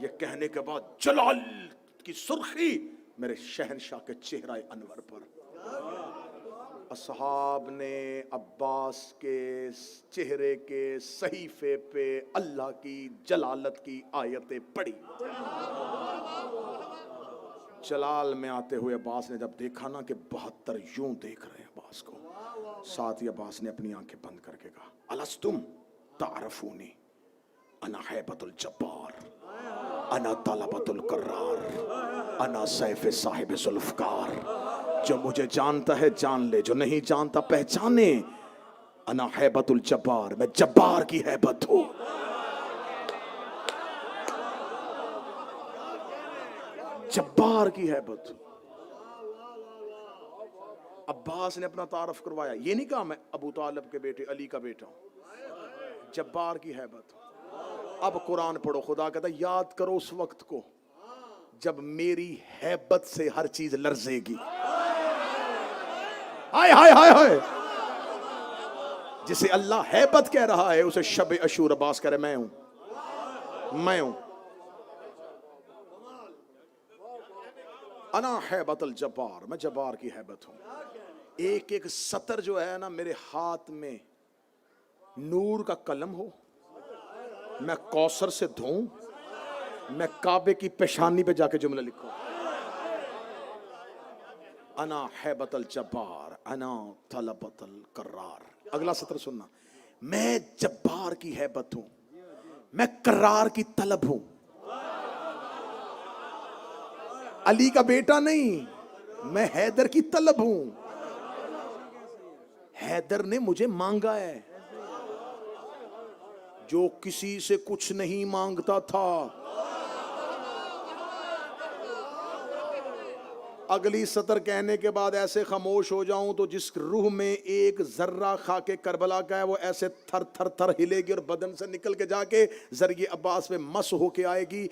ये कहने के बाद जलाल की सुर्खी मेरे शहनशाह के चेहरा अनवर पर। असहाब ने अब्बास के चेहरे के सहीफे पे अल्लाह की जलालत की आयतें पढ़ी। जलाल में आते हुए अब्बास ने जब देखा ना कि 72 यूं देख रहे हैं अब्बास को, साथ ही अब्बास ने अपनी आंखें बंद करके कहा अलस्तुम तारफूनी अना हैबतुल जब्बार अना तलबतुल कर्रार अना सैफ साहिब जुल्फकार। जो मुझे जानता है जान ले, जो नहीं जानता पहचाने। अना हैबतुल जब्बार, मैं जब्बार की हैबत हूं। जब्बार की हैबत। अब्बास ने अपना तारफ करवाया, ये नहीं कहा मैं अबू तालिब के बेटे अली का बेटा हूं। जब्बार की हैबत। अब कुरान पढ़ो, खुदा कहता याद करो उस वक्त को जब मेरी हैबत से हर चीज लर्जेगी। हाय हाय हाय हाय। जिसे अल्लाह हैबत कह रहा है उसे शब अशूर अब्बास कह रहे मैं हूं, मैं हूं। अना हैबतुल जब्बार, मैं जब्बार की हैबत हूं। एक एक सतर जो है ना मेरे हाथ में नूर का कलम हो, मैं कौसर से धोऊं, मैं काबे की पेशानी पे जाके जुमला लिखूं। अना हैबतुल जब्बार अना तलबतुल कर्रार। अगला सत्र सुनना, मैं जब्बार की हैबत हूं, मैं कर्रार की तलब हूं। अली का बेटा नहीं, मैं हैदर की तलब हूं। हैदर ने मुझे मांगा है, जो किसी से कुछ नहीं मांगता था अगली सतर कहने के बाद ऐसे खामोश हो जाऊं तो जिस रूह में एक जर्रा खाके करबला का है वो ऐसे थर थर थर हिलेगी और बदन से निकल के जाके जरिए अब्बास पे मस होके आएगी।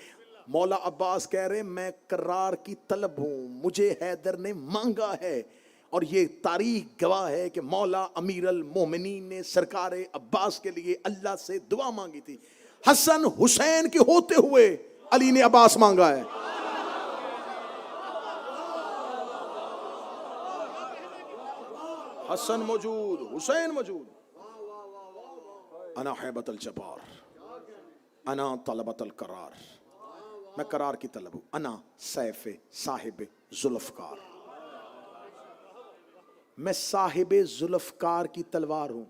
मौला अब्बास कह रहे मैं करार की तलब हूं, मुझे हैदर ने मांगा है। और ये तारीख गवाह है कि मौला अमीरुल मोमिनीन ने सरकार अब्बास के लिए अल्लाह से दुआ मांगी थी। हसन हुसैन के होते हुए अली ने अब्बास मांगा है। हसन मौजूद, हुसैन मौजूद। अना हैबतल जबार, अना तलबतल करार, मैं करार की तलब हूं। अना सैफ साहिब जुल्फकार, मैं साहिब जुल्फकार की तलवार हूं।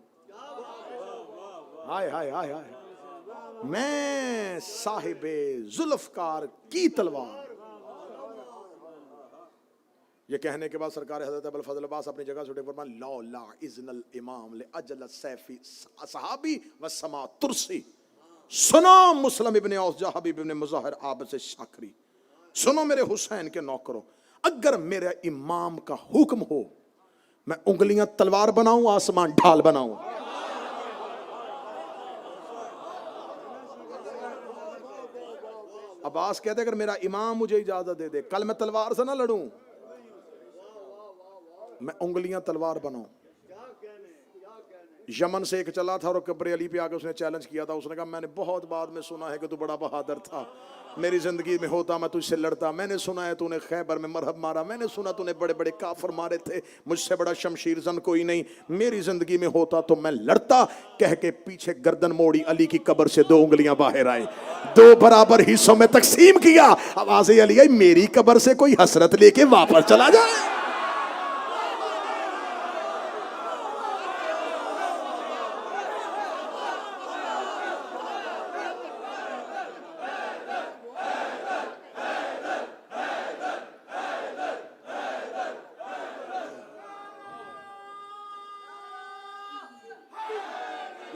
हाय हाय हाय हाय, मैं साहिब जुल्फकार की तलवार। ये कहने के बाद सरकार हजरत अबुल फजल अब्बास अपनी जगह से उठे फरमान लौला इज़्नल इमाम ले अजल सैफी सहाबी व समा तुरसी। सुनो मुस्लिम इब्ने औस हबीब इब्ने मुज़ाहिर आब से शाकरी, सुनो मेरे हुसैन के नौकरों, अगर मेरे इमाम का हुक्म हो मैं उंगलियां तलवार बनाऊं, आसमान ढाल बनाऊं। अब्बास कहते अगर मेरा इमाम मुझे इजाजत दे दे, कल मैं तलवार से ना लड़ूं, मैं उंगलियां तलवार बनाऊं। यमन से एक चला था और कब्र अली पे आके उसने चैलेंज किया था। उसने कहा मैंने बहुत बाद में सुना है कि तू बड़ा बहादुर था, मेरी जिंदगी में होता मैं तुझसे लड़ता। मैंने सुना है तूने खैबर में मरहब मारा, मैंने सुना तूने बड़े बड़े काफर मारे थे, मुझसे बड़ा शमशीर जन कोई नहीं, मेरी जिंदगी में होता तो मैं लड़ता। कह के पीछे गर्दन मोड़ी, अली की कब्र से 2 उंगलियां बाहर आए, 2 बराबर हिस्सों में तकसीम किया। आवाज अली आई मेरी कब्र से कोई हसरत लेके वापस चला जाए।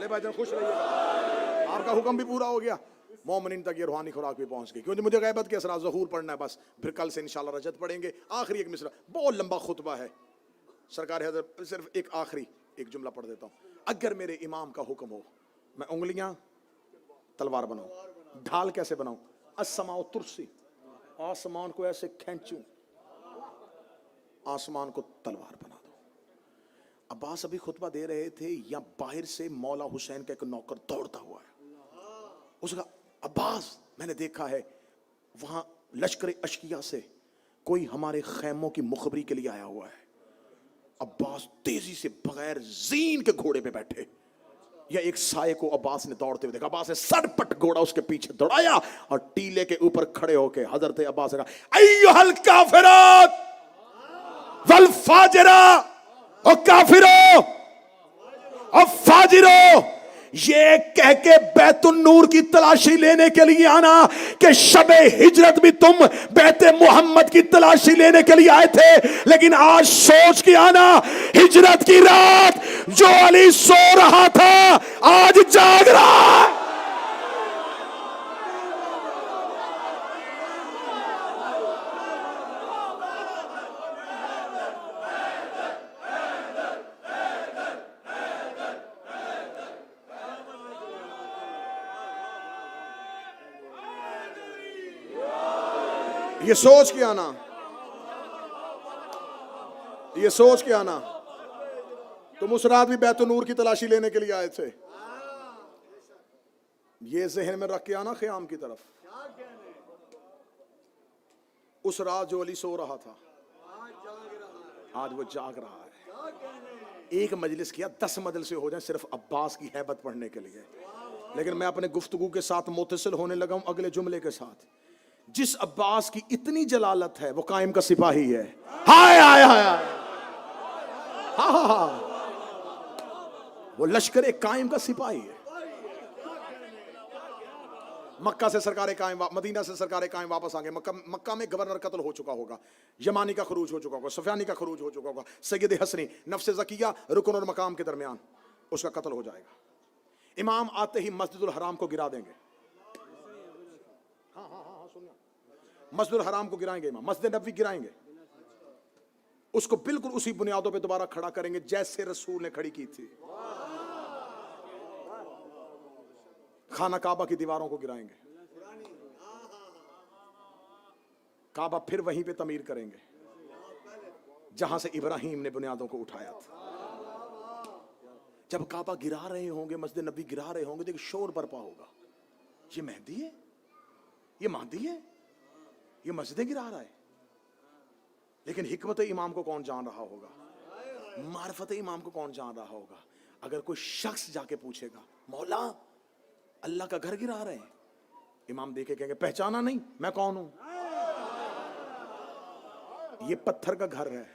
भाईजान खुश रहिएगा, आपका हुक्म भी पूरा हो गया, मोमिनीन तक ये रूहानी खुराक भी पहुंच गई। क्योंकि मुझे गैबत के असरात ज़हूर पढ़ना है बस, फिर कल से इंशाल्लाह रजत पढ़ेंगे। आखिरी एक मिसरा, बहुत लंबा खुतबा है सरकार हज़रत, सिर्फ एक आखिरी एक जुमला पढ़ देता हूँ। अगर मेरे इमाम का हुक्म हो मैं उंगलियां तलवार बनाऊं, ढाल कैसे बनाऊं? अस्समाउ तुरसी, आसमान को ऐसे खींचूं, आसमान को तलवार बना। अब्बास अभी खुतबा दे रहे थे, या बाहर से मौला हुसैन का एक नौकर दौड़ता हुआ है। उसका अब्बास मैंने देखा है वहां लश्कर अशकिया से कोई हमारे खैमों की मुखबरी के लिए आया हुआ है। अब्बास तेजी से बगैर जीन के घोड़े पे बैठे, या एक साये को अब्बास ने दौड़ते हुए देखा। अब्बास ने सरपट घोड़ा उसके पीछे दौड़ाया और टीले के ऊपर खड़े होके हजरत अब्बास ने कहा अय्युहल काफिरात वल फाजिरा, और काफिरो और फाजिरो, ये कह के बैतुन नूर की तलाशी लेने के लिए आना कि शबे हिजरत भी तुम बैते मोहम्मद की तलाशी लेने के लिए आए थे, लेकिन आज सोच के आना हिजरत की रात जो अली सो रहा था आज जाग रहा है। ये सोच के आना, ये सोच के आना तुम उस रात भी बैतुन नूर की तलाशी लेने के लिए आए थे। ये जहन में रख के आना क़याम की तरफ। उस रात जो अली सो रहा था आज वो जाग रहा है। एक मजलिस किया 10 मजलिसें हो जाए सिर्फ अब्बास की हैबत पढ़ने के लिए, लेकिन मैं अपने गुफ्तगू के साथ मुतसिल होने लगा हूं अगले जुमले के साथ। जिस अब्बास की इतनी जलालत है वो कायम का सिपाही है। हाय हाय हाय, हा हा हा, वो लश्कर कायम का सिपाही है। मक्का से सरकार कायम, मदीना से सरकार कायम वापस आ गए। मक्का में गवर्नर कत्ल हो चुका होगा, यमानी का खरूज हो चुका होगा, सुफियानी का खरूज हो चुका होगा, सैयद हसनी नफ्स ज़किया रुकन और मकाम के दरमियान उसका कत्ल हो जाएगा। इमाम आते ही मस्जिदुल हराम को गिरा देंगे। हाँ हाँ हाँ, सुनिए, मस्जिदुल हराम को गिराएंगे, इमाम मस्जिद नबवी गिराएंगे। उसको बिल्कुल उसी बुनियादों पे दोबारा खड़ा करेंगे जैसे रसूल ने खड़ी की थी। खाना काबा की दीवारों को गिराएंगे, काबा फिर वहीं पे तमीर करेंगे जहां से इब्राहिम ने बुनियादों को उठाया था। जब काबा गिरा रहे होंगे, मस्जिद नबी गिरा रहे होंगे, तो एक शोर बरपा होगा, ये मेहदी है, ये महदी है, ये मस्जिदें गिरा रहा है। लेकिन हिकमत इमाम को कौन जान रहा होगा, मार्फत इमाम को कौन जान रहा होगा। अगर कोई शख्स जाके पूछेगा मौला अल्लाह का घर गिरा रहे हैं, इमाम देखे कहेंगे पहचाना नहीं, मैं कौन हूं, ये पत्थर का घर है।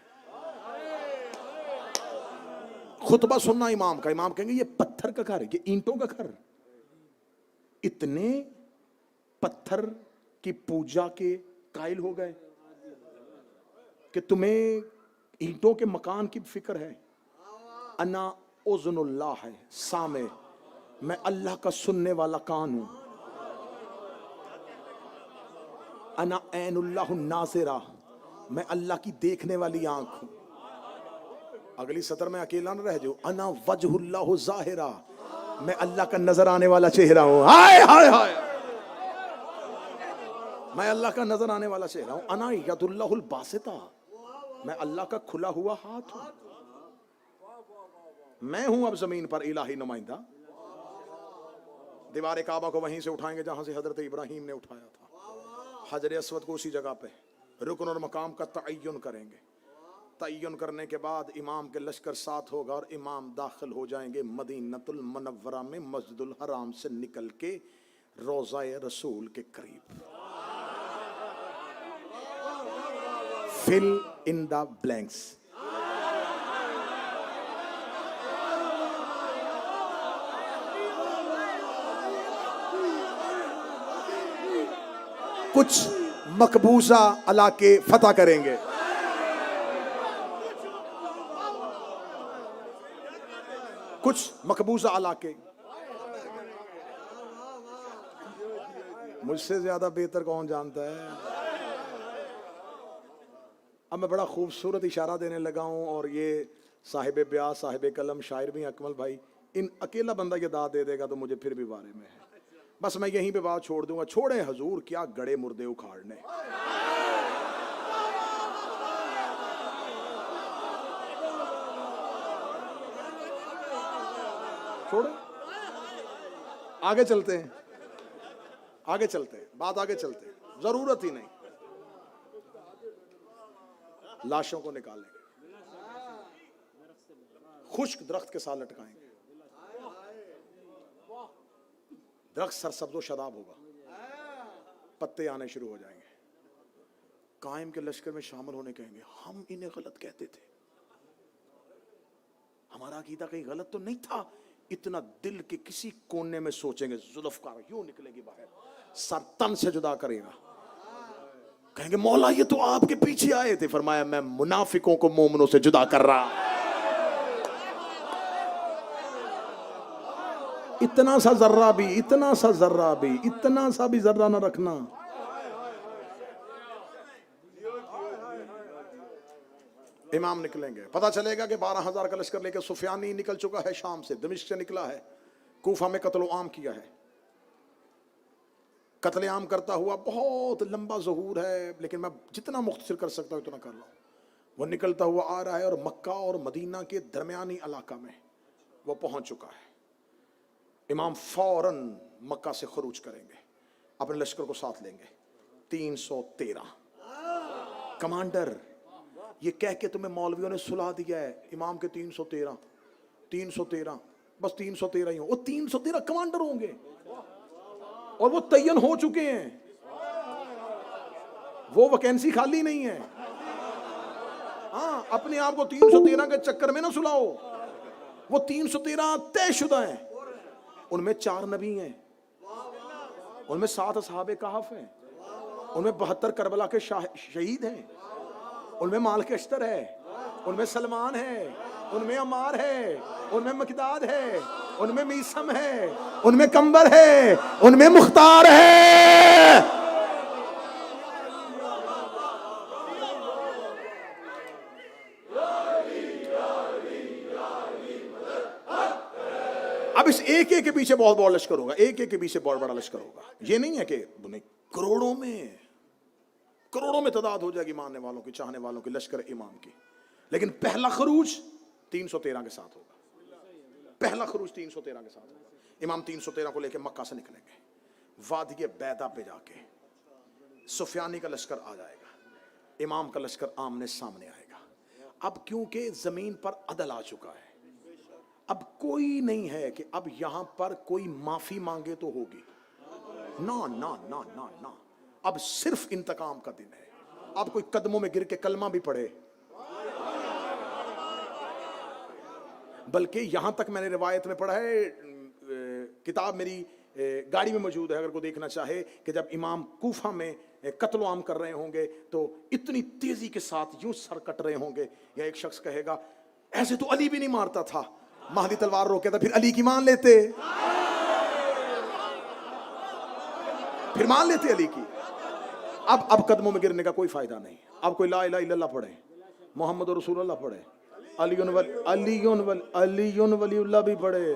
खुतबा सुनना इमाम का, इमाम कहेंगे ये पत्थर का घर है, ये ईंटों का घर। इतने पत्थर की पूजा के कायल हो गए कि तुम्हें ईंटों के मकान की फिक्र है। अना उज़्नुल्लाह है सामे, मैं अल्लाह का सुनने वाला कान हूं। अना ऐनुल्लाह नाज़िरा, मैं अल्लाह की देखने वाली आंख हूं। अगली सतर में अकेला न रह जाओ, अना वजहुल्लाह ज़ाहिरा, मैं अल्लाह का नजर आने वाला चेहरा हूं। हाय हाय हाय, मैं अल्लाह का नजर आने वाला चेहरा हूं। अना यदुल्लाहुल बासिता, मैं अल्लाह का खुला हुआ हाथ हूं। मैं हूं अब जमीन पर इलाही नुमाइंदा। दीवार काबा को वहीं से उठाएंगे जहां से हजरत इब्राहिम ने उठाया था। हजर अस्वद को उसी जगह पे रुकन और मकाम का तयन करेंगे। तयन करने के बाद इमाम के लश्कर साथ होगा और इमाम दाखिल हो जाएंगे मदीनतुल मुनव्वरा में, मस्जिदुल हराम से निकल के रोज़ाए रसूल के करीब। Fill in the blanks. कुछ मकबूजा इलाके फतह करेंगे, कुछ मकबूजा इलाके। मुझसे ज्यादा बेहतर कौन जानता है। अब मैं बड़ा खूबसूरत इशारा देने लगा हूं और ये साहिब ब्याह साहिब कलम शायर भी अकमल भाई, इन अकेला बंदा ये दाद दे देगा तो मुझे फिर भी बारे में है। बस मैं यहीं पे बात छोड़ दूंगा। छोड़े हजूर क्या गड़े मुर्दे उखाड़ने। छोड़े, आगे चलते हैं, आगे चलते हैं, बात आगे चलते हैं। जरूरत ही नहीं, लाशों को निकालेंगे, खुश्क दरख्त के साथ लटकाएंगे। दरख्त सरसब्ज़ो शदाब होगा, पत्ते आने शुरू हो जाएंगे। कायम के लश्कर में शामिल होने कहेंगे हम इन्हें गलत कहते थे, हमारा अकीदा कहीं गलत तो नहीं था। इतना दिल के किसी कोने में सोचेंगे, जुल्फकार यूं निकलेगी बाहर, सर तन से जुदा करेगा। कहेंगे मौला ये तो आपके पीछे आए थे। फरमाया मैं मुनाफिकों को मोमिनों से जुदा कर रहा। इतना सा जर्रा भी, इतना सा जर्रा भी, इतना सा भी जर्रा ना रखना। इमाम निकलेंगे, पता चलेगा कि 12,000 का लश्कर लेकर सुफियानी निकल चुका है, शाम से, दमिश्क से निकला है, कूफा में कत्ल आम किया है। कत्ल आम करता हुआ, बहुत लंबा ज़हूर है लेकिन मैं जितना मुख्तसर कर सकता हूँ उतना कर रहा हूँ। वो निकलता हुआ आ रहा है और मक्का और मदीना के दरमियानी इलाका में वो पहुँच चुका है। इमाम फौरन मक्का से खरूज करेंगे, अपने लश्कर को साथ लेंगे। 313 कमांडर, ये कह के तुम्हें मौलवियों ने सुला दिया है इमाम के 313 बस 313 ही हो। वो 313 कमांडर होंगे और वो तयन हो चुके हैं, वो वैकेंसी खाली नहीं है। हाँ, अपने आप को 313 के चक्कर में ना सुलाओ। वो 313 तयशुदा हैं, उनमें 4 नबी हैं, उनमें 7 असहाबे कहफ हैं, उनमें 72 करबला के शहीद हैं, उनमें मालिक अश्तर है, उनमें सलमान है, उनमें अमार है, उनमें मकदाद है, उनमें मीसम है, उनमें कंबर है, उनमें मुख्तार है। एक के पीछे बहुत बड़ा लश्कर होगा, एक के पीछे बहुत बड़ा लश्कर होगा। ये नहीं है कि करोड़ों में तादाद हो जाएगी मानने वालों की, चाहने वालों की, लश्कर इमाम की। लेकिन पहला खरूज 313 के साथ होगा। पहला खरूज 313 के साथ होगा। इमाम 313 को लेकर मक्का से निकलेंगे, वादी बैदा पे जाके सुफियानी का लश्कर आ जाएगा, इमाम का लश्कर आमने सामने आएगा। अब क्योंकि जमीन पर अदल आ चुका है, अब कोई नहीं है कि अब यहां पर कोई माफी मांगे तो होगी, ना ना ना ना ना। अब सिर्फ इंतकाम का दिन है। अब कोई कदमों में गिर के कलमा भी पढ़े, बल्कि यहां तक मैंने रिवायत में पढ़ा है, किताब मेरी गाड़ी में मौजूद है, अगर कोई देखना चाहे, कि जब इमाम कूफा में कत्ल आम कर रहे होंगे तो इतनी तेजी के साथ यूं सर कट रहे होंगे, या एक शख्स कहेगा ऐसे तो अली भी नहीं मारता था, महदी तलवार रोके था, फिर अली की मान लेते, फिर मान लेते अली की। अब कदमों में गिरने का कोई फायदा नहीं। अब कोई ला इलाहा इल्लल्लाह पढ़े, मोहम्मद रसूलुल्लाह पढ़े, अलीयुन वलीउल्लाह भी पढ़े,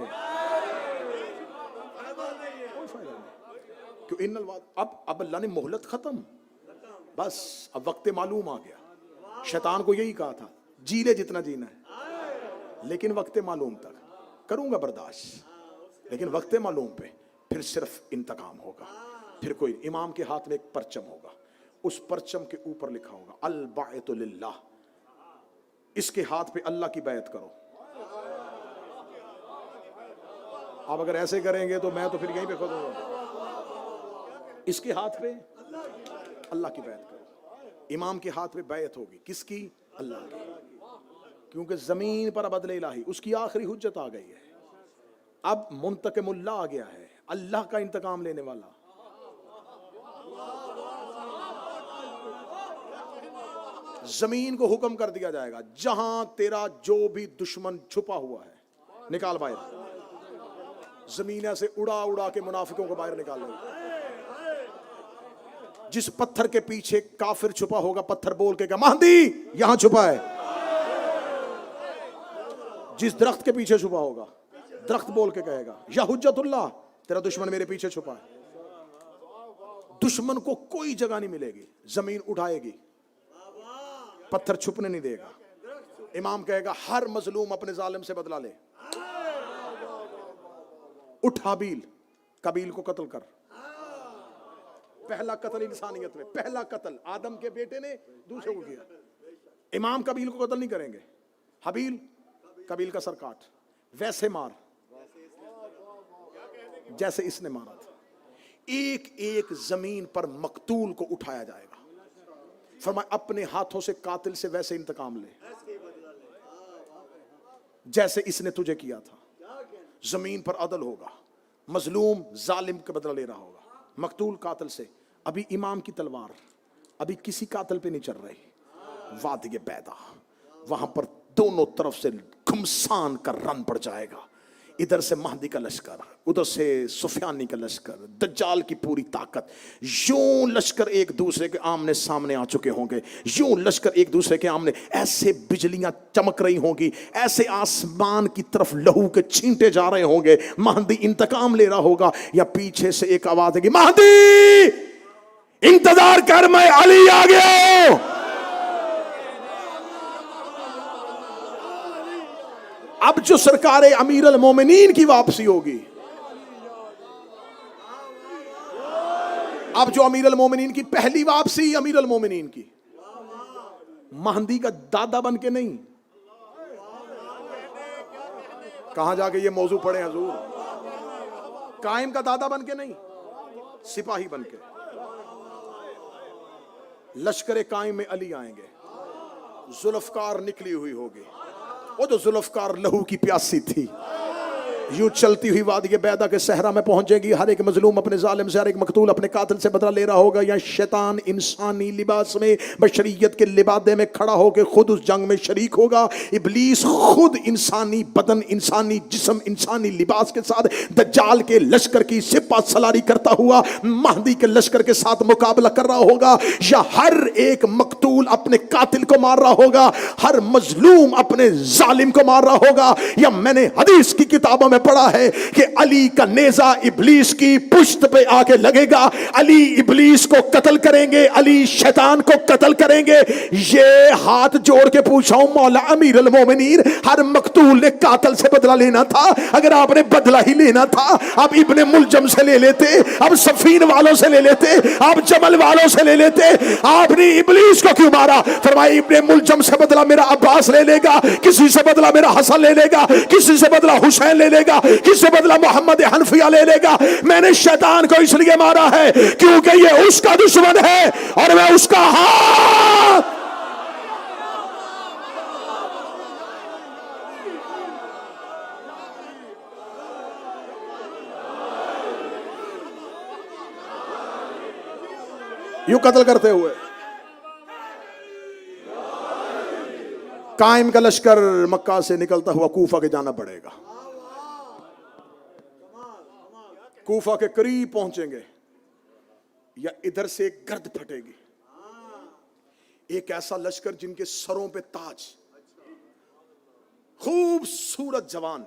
कोई फायदा नहीं। क्यों? इन्नल वाद। अब अल्लाह ने मोहलत खत्म, बस अब वक्त मालूम आ गया। शैतान को यही कहा था, जी ले जितना जीना है, लेकिन वक्त मालूम तक करूंगा बर्दाश्त, लेकिन वक्त मालूम पे फिर सिर्फ इंतकाम होगा। फिर कोई इमाम के हाथ में एक परचम होगा, उस परचम के ऊपर लिखा होगा अल बायतु लिल्लाह, इसके हाथ पे अल्लाह की बैत करो। अब अगर ऐसे करेंगे तो मैं तो फिर यहीं पे खोदूंगा। इसके हाथ पे अल्लाह की बैत करो। इमाम के हाथ पे बैत होगी, किसकी? अल्लाह की। क्योंकि जमीन पर अब अदल इलाही, उसकी आखिरी हुज्जत आ गई है। अब मुंतकिमुल्ला आ गया है, अल्लाह का इंतकाम लेने वाला। जमीन को हुक्म कर दिया जाएगा, जहां तेरा जो भी दुश्मन छुपा हुआ है निकाल बाहर। जमीन ऐसे उड़ा उड़ा के मुनाफिकों को बाहर निकाल लेगा। जिस पत्थर के पीछे काफिर छुपा होगा, पत्थर बोल के कहा महदी यहां छुपा है। जिस दरख्त के पीछे छुपा होगा, दरख्त बोल के कहेगा या हुज्जतुल्लाह, तेरा दुश्मन मेरे पीछे छुपा है। दुश्मन को कोई जगह नहीं मिलेगी, जमीन उठाएगी, पत्थर छुपने नहीं देगा। इमाम कहेगा हर मजलूम अपने जालिम से बदला ले। उठ हाबील, कबील को कत्ल कर। पहला कत्ल इंसानियत में, पहला कत्ल आदम के बेटे ने दूसरे को किया। इमाम कबील को कत्ल नहीं करेंगे, हाबील कबील का सर काट, वैसे मार जैसे इसने मारा था। एक एक जमीन पर मकतूल को उठाया जाएगा। फरमाया अपने हाथों से कातिल से वैसे इंतकाम ले जैसे इसने तुझे किया था। जमीन पर अदल होगा, मजलूम जालिम का बदला ले रहा होगा, मकतूल कातिल से। अभी इमाम की तलवार अभी किसी कातिल पे नहीं चल रही। वादी बैदा, वहां पर दोनों तरफ से घुमसान का रन पड़ जाएगा। इधर से महदी का लश्कर, उधर से सुफियानी का लश्कर, दज्जाल की पूरी ताकत। यूं लश्कर एक दूसरे के आमने सामने आ चुके होंगे, यूं लश्कर एक दूसरे के आमने, ऐसे बिजलियां चमक रही होंगी, ऐसे आसमान की तरफ लहू के छींटे जा रहे होंगे। महदी इंतकाम ले रहा होगा, या पीछे से एक आवाज आएगी महदी इंतजार कर, मैं अली आ गया। अब जो सरकार अमीर अल मोमिनीन की वापसी होगी, अब जो अमीर अल मोमिनीन की पहली वापसी, अमीर अल मोमिनीन की, महदी का दादा बन के नहीं। कहां जाके ये मौजू पढ़े हजूर? कायम का दादा बन के नहीं, सिपाही बन के। लश्कर कायम में अली आएंगे, जुल्फकार निकली हुई होगी। वो जो जुल्फकार लहू की प्यासी थी, यूं चलती हुई वादी बैदा के सहरा में पहुंचेगी। हर एक मजलूम अपने जालिम से, हर एक मकतूल अपने कातिल से बदला ले रहा होगा। या शैतान इंसानी लिबास में, बशरियत के लिबादे में खड़ा होकर खुद उस जंग में शरीक होगा। इब्लीस खुद इंसानी बदन, इंसानी जिस्म, इंसानी लिबास के साथ दज्जाल के लश्कर की सिपा सलारी करता हुआ महदी के लश्कर के साथ मुकाबला कर रहा होगा। या हर एक मकतूल अपने कातिल को मार रहा होगा, हर मजलूम अपने जालिम को मार रहा होगा। या मैंने हदीस की किताबों में पढ़ा है कि अली का नेजा इब्लीस की पुश्त पे आके लगेगा, अली इब्लीस को कत्ल करेंगे, अली शैतान को कत्ल करेंगे। ये हाथ जोड़ के पूछा हूं मौला अमीर अल मोमिनीन, हर मकतूल ने कातल से बदला लेना था, अगर आपने बदला ही लेना था आप इब्ने मुलजम से ले लेते, आप सफीन वालों से ले लेते, आप जमल वालों से ले लेते, आपने इब्लीस को क्यों मारा? फरमाया इब्ने मुलजम से बदला मेरा अब्बास ले लेगा, किसी से बदला मेरा हसन ले लेगा, किसी से बदला हुसैन ले लेगा, किसी से बदला मोहम्मद हनफिया ले लेगा। मैंने शैतान को इसलिए मारा है क्योंकि ये उसका दुश्मन है और मैं उसका हाथ। यूं कत्ल करते हुए कायम का लश्कर मक्का से निकलता हुआ कूफा के जाना पड़ेगा। कूफा के करीब पहुंचेंगे या इधर से एक गर्द फटेगी, एक ऐसा लश्कर जिनके सरों पे ताज, खूबसूरत जवान,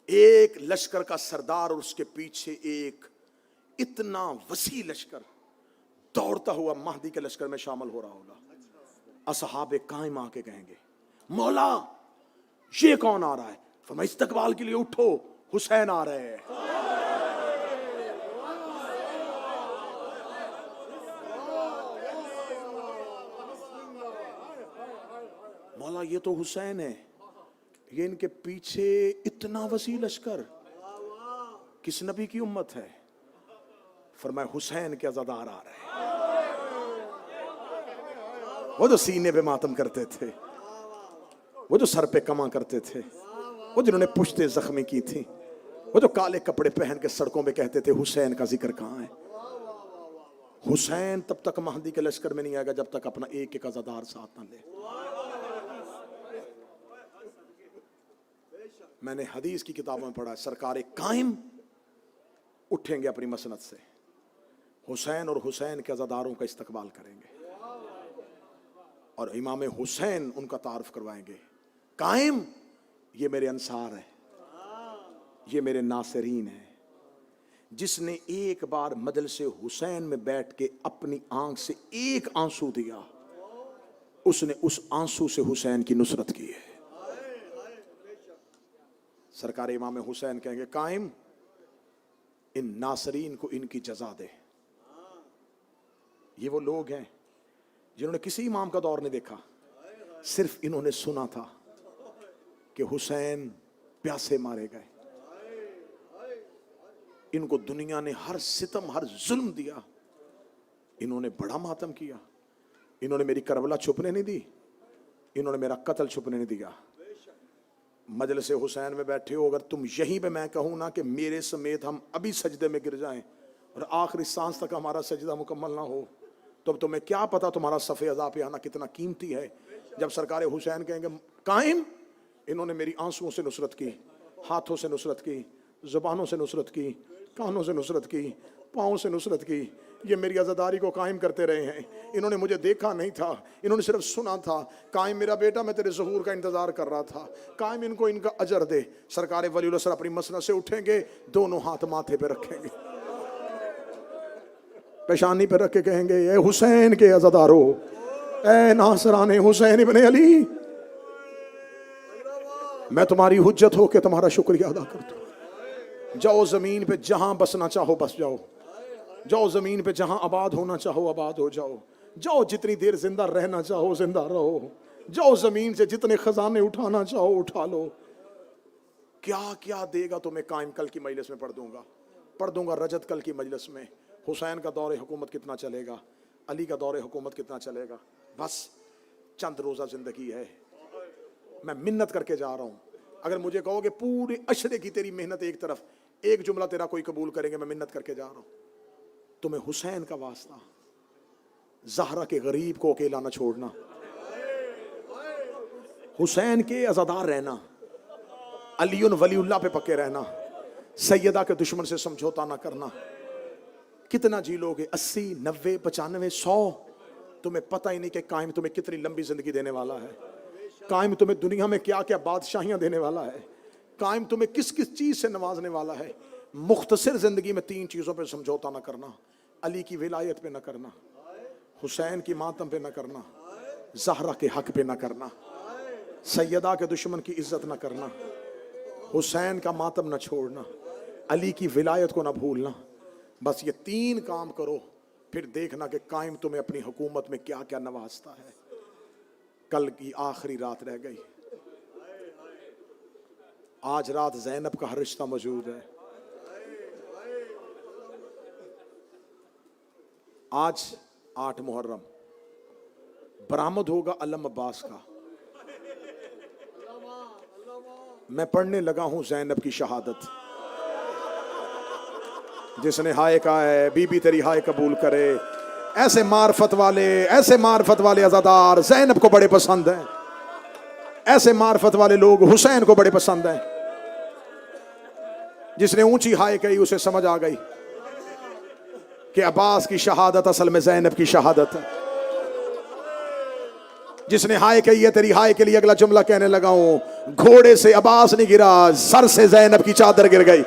एक लश्कर का सरदार और उसके पीछे एक इतना वसी लश्कर दौड़ता हुआ महदी के लश्कर में शामिल हो रहा होगा। असहाबे कायम आके कहेंगे मौला ये कौन आ रहा है? फरमाया इस्तकबाल के लिए उठो, हुसैन आ रहे हैं। मौला ये तो हुसैन है, ये इनके पीछे इतना वसी लश्कर किस नबी की उम्मत है? फरमाया हुसैन के अज़ादार आ रहे हैं, वो जो सीने पे मातम करते थे, वो जो सर पे कमा करते थे, वो जिन्होंने पुश्ते जख्मी की थी, वो जो काले कपड़े पहन के सड़कों पे कहते थे हुसैन का जिक्र कहां है? हुसैन तब तक महदी के लश्कर में नहीं आएगा जब तक अपना एक एक अज़ादार साथ ना ले। मैंने हदीस की किताबों में पढ़ा, सरकार कायम उठेंगे अपनी मसनद से, हुसैन और हुसैन के अज़ादारों का इस्तकबाल करेंगे और इमाम हुसैन उनका तारुफ करवाएंगे। कायम ये मेरे अंसार है, ये मेरे नासरीन है। जिसने एक बार मजलिसे हुसैन में बैठ के अपनी आंख से एक आंसू दिया, उसने उस आंसू से हुसैन की नुसरत की है। सरकार इमाम हुसैन कहेंगे कायम इन नासरीन को इनकी जजा दे। ये वो लोग हैं जिन्होंने किसी इमाम का दौर नहीं देखा, सिर्फ इन्होंने सुना था कि हुसैन प्यासे मारे गए। इनको दुनिया ने हर सितम हर जुल्म दिया, इन्होंने बड़ा मातम किया। इन्होंने मेरी करबला छुपने नहीं दी, इन्होंने मेरा कत्ल छुपने नहीं दिया। मजलिस हुसैन में बैठे हो, अगर तुम यहीं पे मैं कहूँ ना कि मेरे समेत हम अभी सजदे में गिर जाएं और आखिरी सांस तक हमारा सजदा मुकम्मल ना हो, तो तुम्हें क्या पता तुम्हारा सफ़े अज़ा पे आना कितना कीमती है। जब सरकार हुसैन कहेंगे कायम इन्होंने मेरी आंसुओं से नुसरत की, हाथों से नुसरत की, ज़ुबानों से नुसरत की, कानों से नुसरत की, पाँव से नुसरत की, ये मेरी आज़ादारी को कायम करते रहे हैं। इन्होंने मुझे देखा नहीं था, इन्होंने सिर्फ सुना था। कायम मेरा बेटा मैं तेरे ज़हूर का इंतज़ार कर रहा था, कायम इनको इनका अजर दे। सरकार वलीउल असर अपनी मसनद से उठेंगे, दोनों हाथ माथे पे रखेंगे, पेशानी पे रख के कहेंगे ए हुसैन के अज़ादारो, ए नासराने हुसैन इब्ने अली, मैं तुम्हारी हुज्जत हो के तुम्हारा शुक्रिया अदा करता हूँ। जाओ ज़मीन पे जहां बसना चाहो बस जाओ, जाओ ज़मीन पे जहां आबाद होना चाहो आबाद हो जाओ, जाओ जितनी देर जिंदा रहना चाहो जिंदा रहो, जाओ ज़मीन से जितने खजाने उठाना चाहो उठा लो। क्या क्या देगा तुम्हें कायम कल की मजलिस में पढ़ दूंगा रजत कल की मजलिस में। हुसैन का दौरे हुकूमत कितना चलेगा, अली का दौरे हुकूमत कितना चलेगा, बस चंद रोज़ा ज़िंदगी है। मैं मिन्नत करके जा रहा हूँ। अगर मुझे कहोगे पूरे अशरे की तेरी मेहनत एक तरफ, एक जुमला तेरा कोई कबूल करेंगे, मैं मिन्नत करके जा रहा हूँ। तुम्हें हुसैन का वास्ता, ज़हरा के गरीब को अकेला न छोड़ना, हुसैन के अज़ादार रहना, अलीउन वलीउल्लाह पे पक्के रहना, सैयदा के दुश्मन से समझौता ना करना। कितना जी लोगे, 80, 90, 95, 100, तुम्हें पता ही नहीं कि कायम तुम्हें कितनी लंबी जिंदगी देने वाला है, कायम तुम्हें दुनिया में क्या क्या बादशाहियां देने वाला है, कायम तुम्हें किस किस चीज से नवाजने वाला है। मुख्तसर जिंदगी में 3 चीजों पे समझौता ना करना, अली की विलायत पे ना करना, हुसैन की मातम पे ना करना, ज़हरा के हक पे ना करना, सैयदा के दुश्मन की इज्जत ना करना, हुसैन का मातम ना छोड़ना, अली की विलायत को ना भूलना। बस ये 3 काम करो, फिर देखना कि कायम तुम्हें अपनी हुकूमत में क्या क्या नवाजता है। कल की आखिरी रात रह गई, आज रात ज़ैनब का हर रिश्ता मौजूद है। आज 8 मुहर्रम बरामद होगा अलम अब्बास का। मैं पढ़ने लगा हूं ज़ैनब की शहादत, जिसने हाय कहा है बीबी तेरी हाय कबूल करे। ऐसे मार्फत वाले अज़ादार ज़ैनब को बड़े पसंद हैं। ऐसे मार्फत वाले लोग हुसैन को बड़े पसंद हैं। जिसने ऊंची हाय कही उसे समझ आ गई कि अब्बास की शहादत असल में ज़ैनब की शहादत है। जिसने हाय कही है, तेरी हाय के लिए अगला जुमला कहने लगा हूं, घोड़े से अब्बास नहीं गिरा, सर से ज़ैनब की चादर गिर गई।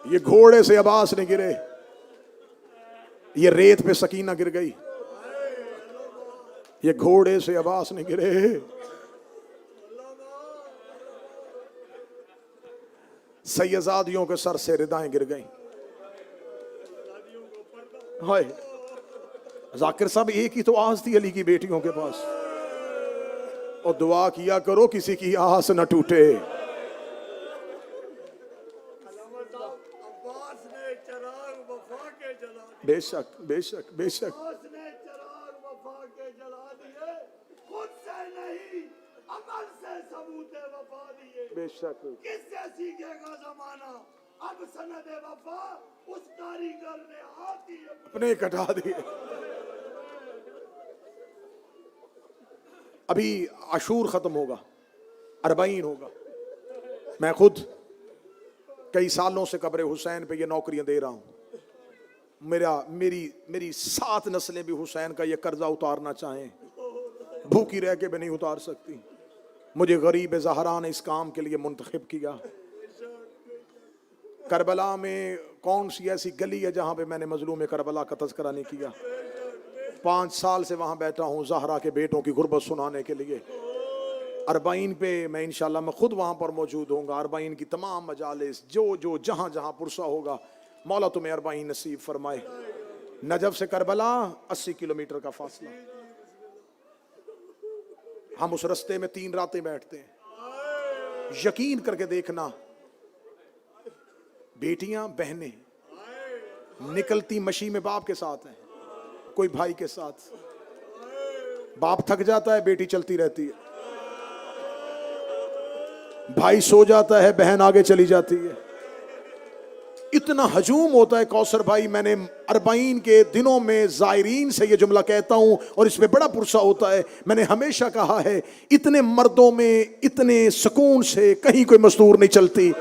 ये घोड़े से अब्बास नहीं गिरे, ये रेत पे सकीना गिर गई। ये घोड़े से अब्बास नहीं गिरे, सैयदादियों के सर से रिदाएं गिर गई। हाय जाकिर साहब, एक ही तो आस थी अली की बेटियों के पास, और दुआ किया करो किसी की आस न टूटे। बेशक बेशक बेशक बेशक किससे सीखेगा जमाना, अब सनद वफा उस कारीगर ने आती अपने कटा दिए। अभी आशूर खत्म होगा, अरबाइन होगा। मैं खुद कई सालों से कब्र हुसैन पे ये नौकरियां दे रहा हूं। मेरी 7 नस्लें भी हुसैन का ये कर्जा उतारना चाहें, भूखी रह के भी नहीं उतार सकती। मुझे गरीब ज़हरा ने इस काम के लिए मुंतखब किया। करबला में कौन सी ऐसी गली है जहां पे मैंने मजलूम करबला का तज़किरा नहीं किया। 5 साल से वहां बैठा हूं ज़हरा के बेटों की गुर्बत सुनाने के लिए। अरबाइन पे मैं इंशाल्लाह मैं खुद वहां पर मौजूद होऊंगा। अरबाइन की तमाम मजालिस जो जहां जहां पुरसा होगा, मौला तुम्हें अरबाइन नसीब फरमाए। नजफ से करबला 80 किलोमीटर का फासला। हम उस रास्ते में 3 रातें बैठते हैं। यकीन करके देखना, बेटियां बहनें निकलती मशी में बाप के साथ हैं, कोई भाई के साथ। बाप थक जाता है, बेटी चलती रहती है। भाई सो जाता है, बहन आगे चली जाती है। इतना हजूम होता है कौसर भाई। मैंने अरबाइन के दिनों में ज़ायरीन से ये जुमला कहता हूं और इसमें बड़ा पुरसा होता है। मैंने हमेशा कहा है, इतने मर्दों में इतने सुकून से कहीं कोई मस्तूर नहीं चलती।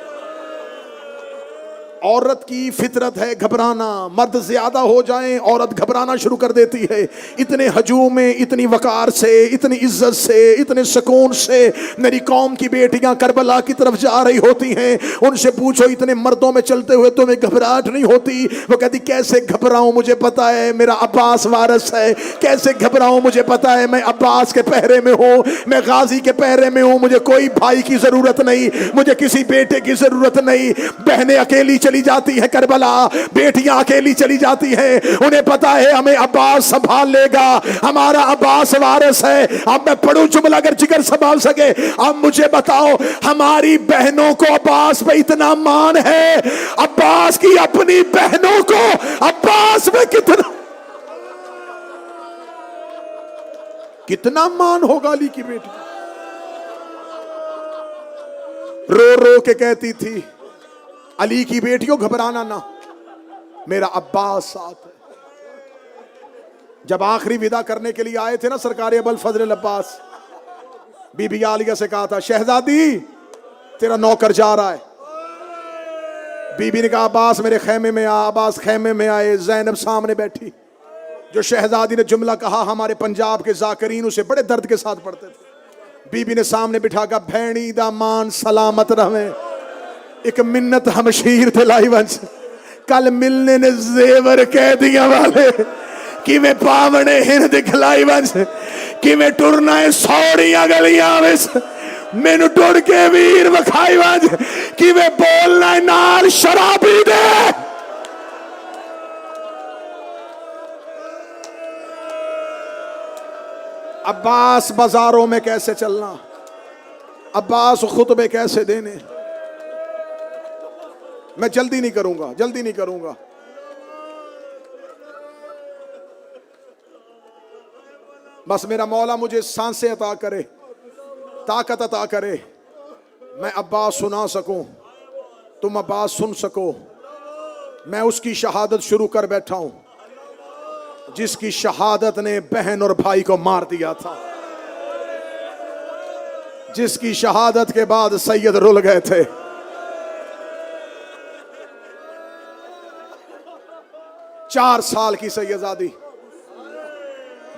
औरत की फितरत है घबराना, मर्द ज्यादा हो जाएं औरत घबराना शुरू कर देती है। इतने हजूम में, इतनी वकार से, इतनी इज्जत से, इतने सुकून से मेरी कौम की बेटियां करबला की तरफ जा रही होती हैं। उनसे पूछो, इतने मर्दों में चलते हुए तुम्हें घबराहट नहीं होती? वो कहती, कैसे घबराऊं, मुझे पता है मेरा अब्बास वारिस है। कैसे घबराऊं, मुझे पता है मैं अब्बास के पहरे में हूँ, मैं गाजी के पहरे में हूँ। मुझे कोई भाई की जरूरत नहीं, मुझे किसी बेटे की जरूरत नहीं। बहनें अकेली चली जाती है करबला, बेटियां अकेली चली जाती हैं। उन्हें पता है हमें अब्बास संभाल लेगा, हमारा अब्बास वारिस है। अब मैं पढ़ूं जुमला अगर जिगर संभाल सके। अब मुझे बताओ, हमारी बहनों को अब्बास पे इतना मान है, अब्बास की अपनी बहनों को अब्बास में कितना मान होगा अली की बेटी। रो रो के कहती थी, अली की बेटियों घबराना ना, मेरा अब्बास साथ है। जब आखिरी विदा करने के लिए आए थे ना सरकार अबुल फजल अब्बास, बीबी आलिया से कहा था, शहजादी तेरा नौकर जा रहा है। बीबी ने कहा, अब्बास मेरे खेमे में आ। अब्बास खेमे में आए, ज़ैनब सामने बैठी। जो शहजादी ने जुमला कहा, हमारे पंजाब के जाकिरीन उसे बड़े दर्द के साथ पढ़ते थे। बीबी ने सामने बिठा कर भैणी दा मान सलामत रहे। एक मिन्नत हमशीर थे लाई वंश कल मिलने ने जेवर कह दिया वाले कि मैं पावने हिंद दिखलाई वंश कि मैं टुरना है सौड़ियां गलियां विच मैनू टुर के वीर विखाई वंश कि मैं बोलना है नाल शराबी दे। अब्बास बाजारों में कैसे चलना, अब्बास खुतबे कैसे देने। मैं जल्दी नहीं करूंगा, जल्दी नहीं करूंगा। बस मेरा मौला मुझे सांसें अता करे, ताकत अता करे, मैं अब्बास सुना सकूं, तुम अब्बास सुन सको। मैं उसकी शहादत शुरू कर बैठा हूं जिसकी शहादत ने बहन और भाई को मार दिया था, जिसकी शहादत के बाद सैयद रुल गए थे। चार साल की सैयदजादी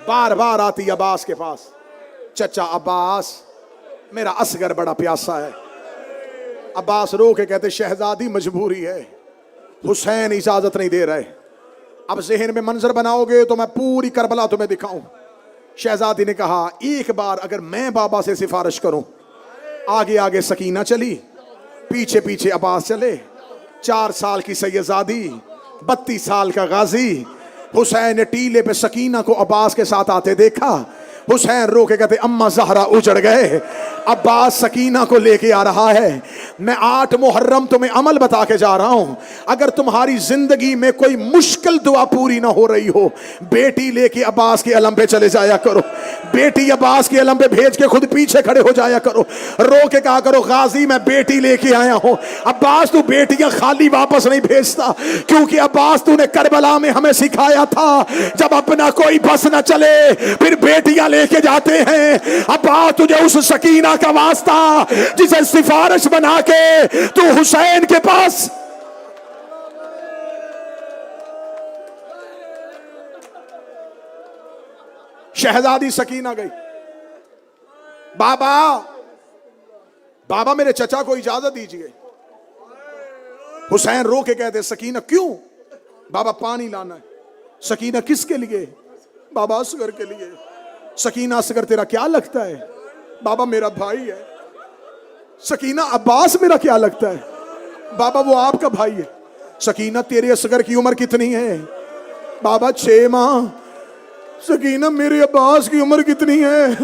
बार बार आती अब्बास के पास, चचा अब्बास मेरा असगर बड़ा प्यासा है। अब्बास रो के कहते शहजादी मजबूरी है, हुसैन इजाजत नहीं दे रहे। अब ज़हन में मंजर बनाओगे तो मैं पूरी करबला तुम्हें दिखाऊं। शहजादी ने कहा एक बार अगर मैं बाबा से सिफारिश करूं। आगे आगे सकीना चली, पीछे पीछे अब्बास चले। 4 साल की सैयदजादी, 32 साल का गाजी। हुसैन ने टीले पे सकीना को अब्बास के साथ आते देखा। हुसैन रो के कहते अम्मा ज़हरा उजड़ गए। अब्बास सकीना को लेके आ रहा है। मैं 8 मुहर्रम तुम्हें अमल बता के जा रहा हूं। अगर तुम्हारी जिंदगी में कोई मुश्किल दुआ पूरी ना हो रही हो, बेटी लेके अब्बास के अलम पे चले जाया करो। बेटी अब्बास के अलम पे भेज के खुद पीछे खड़े हो जाया करो। रो के कहा करो गाजी मैं बेटी लेके आया हूं। अब्बास तू बेटियां खाली वापस नहीं भेजता, क्योंकि अब्बास तूने करबला में हमें सिखाया था जब अपना कोई बस न चले फिर बेटियां लेके जाते हैं। अब्बास तुझे उस सकीना का वास्ता जिसे सिफारिश बना के तू हुसैन के पास। शहजादी सकीना गई। बाबा बाबा मेरे चचा को इजाजत दीजिए। हुसैन रो के कहते सकीना क्यों? बाबा पानी लाना है। सकीना किसके लिए? बाबा असगर के लिए। सकीना असगर तेरा क्या लगता है? बाबा मेरा भाई है। सकीना अब्बास मेरा क्या लगता है? बाबा वो आपका भाई है। सकीना तेरे असगर की उम्र कितनी है? बाबा 6 माह। सकीना मेरे अब्बास की उम्र कितनी है?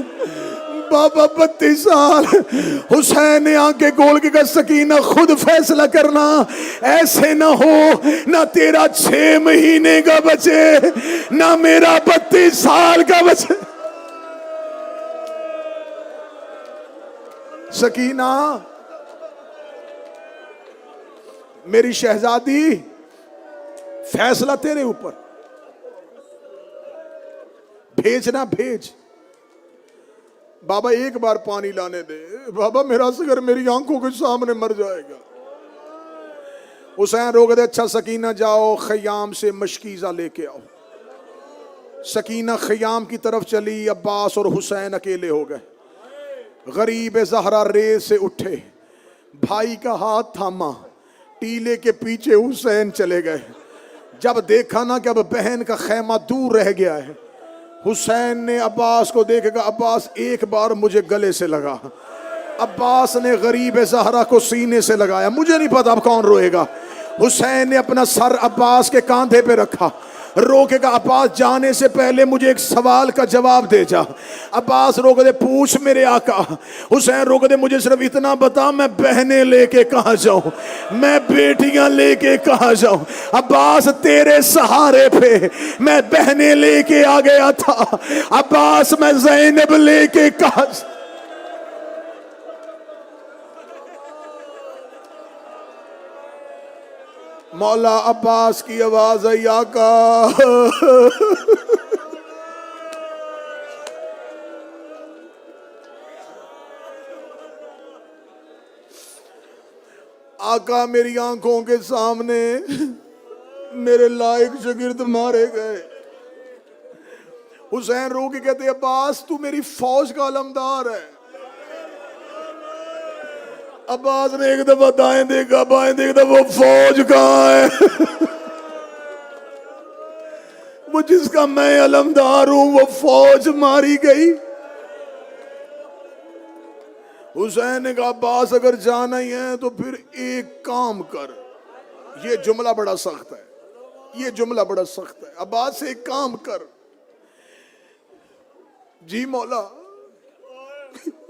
बाबा 32 साल। हुसैन ने आंखें खोल के कहा सकीना खुद फैसला करना, ऐसे ना हो ना तेरा 6 महीने का बचे ना मेरा 32 साल का बचे। सकीना मेरी शहजादी फैसला तेरे ऊपर, भेजना भेज। बाबा एक बार पानी लाने दे। बाबा मेरा असगर मेरी आंखों के सामने मर जाएगा। हुसैन रोक दे। अच्छा सकीना जाओ खयाम से मशकीजा लेके आओ। सकीना खयाम की तरफ चली। अब्बास और हुसैन अकेले हो गए। गरीब ज़हरा रेत से उठे, भाई का हाथ थामा, टीले के पीछे हुसैन चले गए। जब देखा ना कि अब बहन का खैमा दूर रह गया है, हुसैन ने अब्बास को देखेगा अब्बास एक बार मुझे गले से लगा। अब्बास ने गरीब ज़हरा को सीने से लगाया। मुझे नहीं पता अब कौन रोएगा। हुसैन ने अपना सर अब्बास के कांधे पे रखा। रोके का अब्बास जाने से पहले मुझे एक सवाल का जवाब दे जा। अब्बास रोक दे। पूछ मेरे आका। हुसैन रोक दे। मुझे सिर्फ इतना बता मैं बहनें लेके कहाँ जाऊं, मैं बेटियां लेके कहाँ जाऊं। अब्बास तेरे सहारे पे मैं बहनें लेके आ गया था। अब्बास मैं ज़ैनब लेके कहाँ। मौला अब्बास की आवाज आई आका। आका मेरी आंखों के सामने मेरे लायक शागिर्द मारे गए। हुसैन रो के कहते अब्बास तू मेरी फौज का अलमदार है, अब्बास ने एक दफा दाएं देखा बाएं देखा, वो फौज कहाँ है? वो जिसका मैं अलमदार हूं वो फौज मारी गई। हुसैन ने कहा अब्बास अगर जाना ही है तो फिर एक काम कर। ये जुमला बड़ा सख्त है, ये जुमला बड़ा सख्त है। अब्बास से एक काम कर। जी मौला।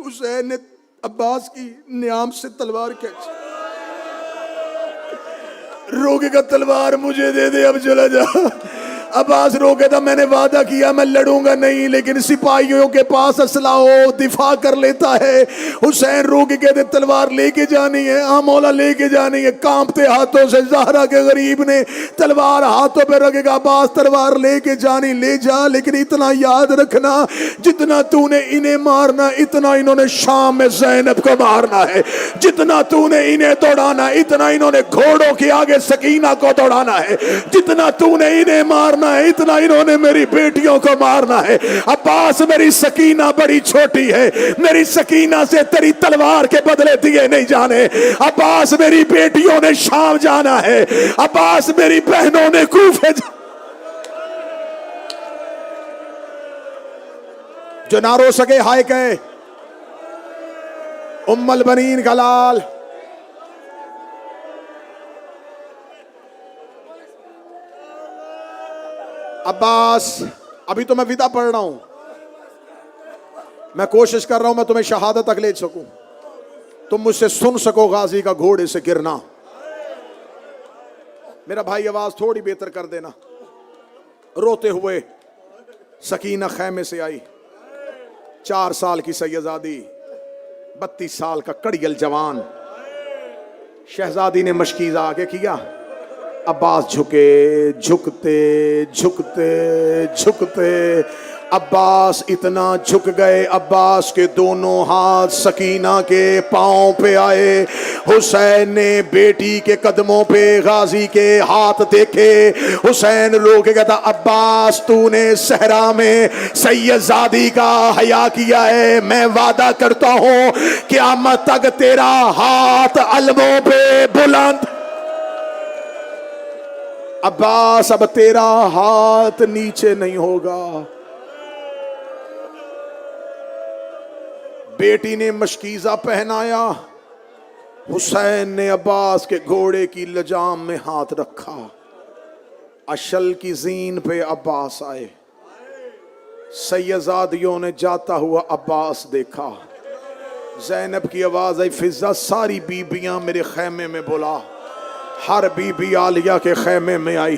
हुसैन ने अब्बास की नियाम से तलवार खींची। रोकेगा तलवार मुझे दे दे, अब चला जा। अब्बास रोके था, मैंने वादा किया मैं लड़ूंगा नहीं, लेकिन सिपाहियों के पास असला हो दिफा कर लेता है। हुसैन रोके कहते तलवार लेके जानी है? हाँ मौला लेके जानी है। कांपते हाथों से ज़हरा के गरीब ने तलवार हाथों पे रखेगा। अब्बास तलवार लेके जानी ले जा, लेकिन इतना याद रखना जितना तूने इन्हें मारना इतना इन्होंने शाम में ज़ैनब को मारना है। जितना तूने इन्हें दौड़ाना इतना इन्होंने घोड़ों के आगे सकीना को दौड़ाना है। जितना तूने इन्हें मारना है इतना इन्होंने मेरी बेटियों को मारना है। अब्बास मेरी सकीना बड़ी छोटी है, मेरी सकीना से तेरी तलवार के बदले दिए नहीं जाने। अब्बास मेरी बेटियों ने शाम जाना है, अब्बास मेरी बहनों ने कूफे जो ना रो सके हाय कहे उम्मल बनीन का लाल। अब्बास अभी तो मैं विदा पढ़ रहा हूं, मैं कोशिश कर रहा हूं मैं तुम्हें शहादत तक ले सकूं, तुम मुझसे सुन सको गाजी का घोड़े से गिरना। मेरा भाई आवाज थोड़ी बेहतर कर देना। रोते हुए सकीना खैमे से आई। 4 साल की सैयदादी, 32 साल का कड़ियल जवान। शहजादी ने मशकीज़ा आगे किया। अब्बास झुके, झुकते झुकते झुकते अब्बास इतना झुक गए, अब्बास के दोनों हाथ सकीना के पांव पे आए। हुसैन ने बेटी के कदमों पे गाजी के हाथ देखे। हुसैन रो के कहता अब्बास तूने सहरा में सैयदजादी का हया किया है, मैं वादा करता हूं क़यामत तक तेरा हाथ अलमों पे बुलंद। अब्बास अब तेरा हाथ नीचे नहीं होगा। बेटी ने मशकीज़ा पहनाया। हुसैन ने अब्बास के घोड़े की लजाम में हाथ रखा। अशल की जीन पे अब्बास आए। सैयदादियों ने जाता हुआ अब्बास देखा। ज़ैनब की आवाज़ आई फिज़ा सारी बीबियां मेरे खैमे में बुला। हर बीबी आलिया के खैमे में आई।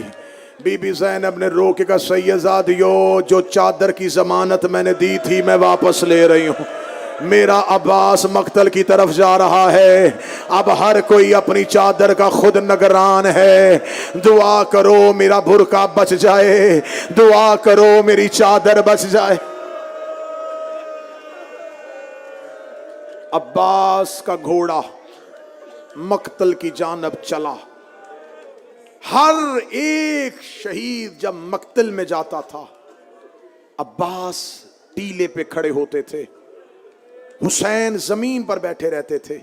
बीबी ज़ैनब ने रो के कहा सैयदादियों जो चादर की ज़मानत मैंने दी थी मैं वापस ले रही हूँ। मेरा अब्बास मक्तल की तरफ जा रहा है। अब हर कोई अपनी चादर का खुद नगरान है। दुआ करो मेरा बुरका बच जाए, दुआ करो मेरी चादर बच जाए। अब्बास का घोड़ा मक्तल की जानब चला। हर एक शहीद जब मक्तल में जाता था अब्बास टीले पे खड़े होते थे, हुसैन जमीन पर बैठे रहते थे।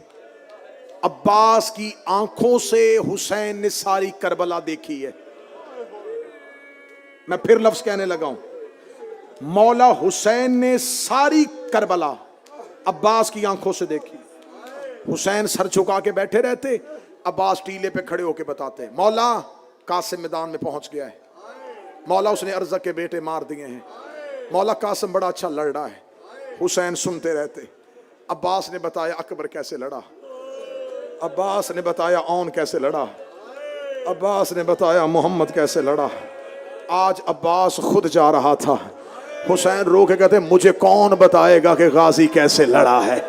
अब्बास की आंखों से हुसैन ने सारी करबला देखी है। मैं फिर लफ्ज कहने लगा हूं, मौला हुसैन ने सारी करबला अब्बास की आंखों से देखी। हुसैन सर झुका के बैठे रहते, अब्बास टीले पे खड़े होके बताते मौला कासिम मैदान में पहुंच गया है, मौला उसने अर्ज़ा के बेटे मार दिए हैं, मौला कासिम बड़ा अच्छा लड़ रहा है। हुसैन सुनते रहते। अब्बास ने बताया अकबर कैसे लड़ा, अब्बास ने बताया औन कैसे लड़ा, अब्बास ने बताया मोहम्मद कैसे लड़ा। आज अब्बास खुद जा रहा था। हुसैन रो के कहते मुझे कौन बताएगा कि गाजी कैसे लड़ा है,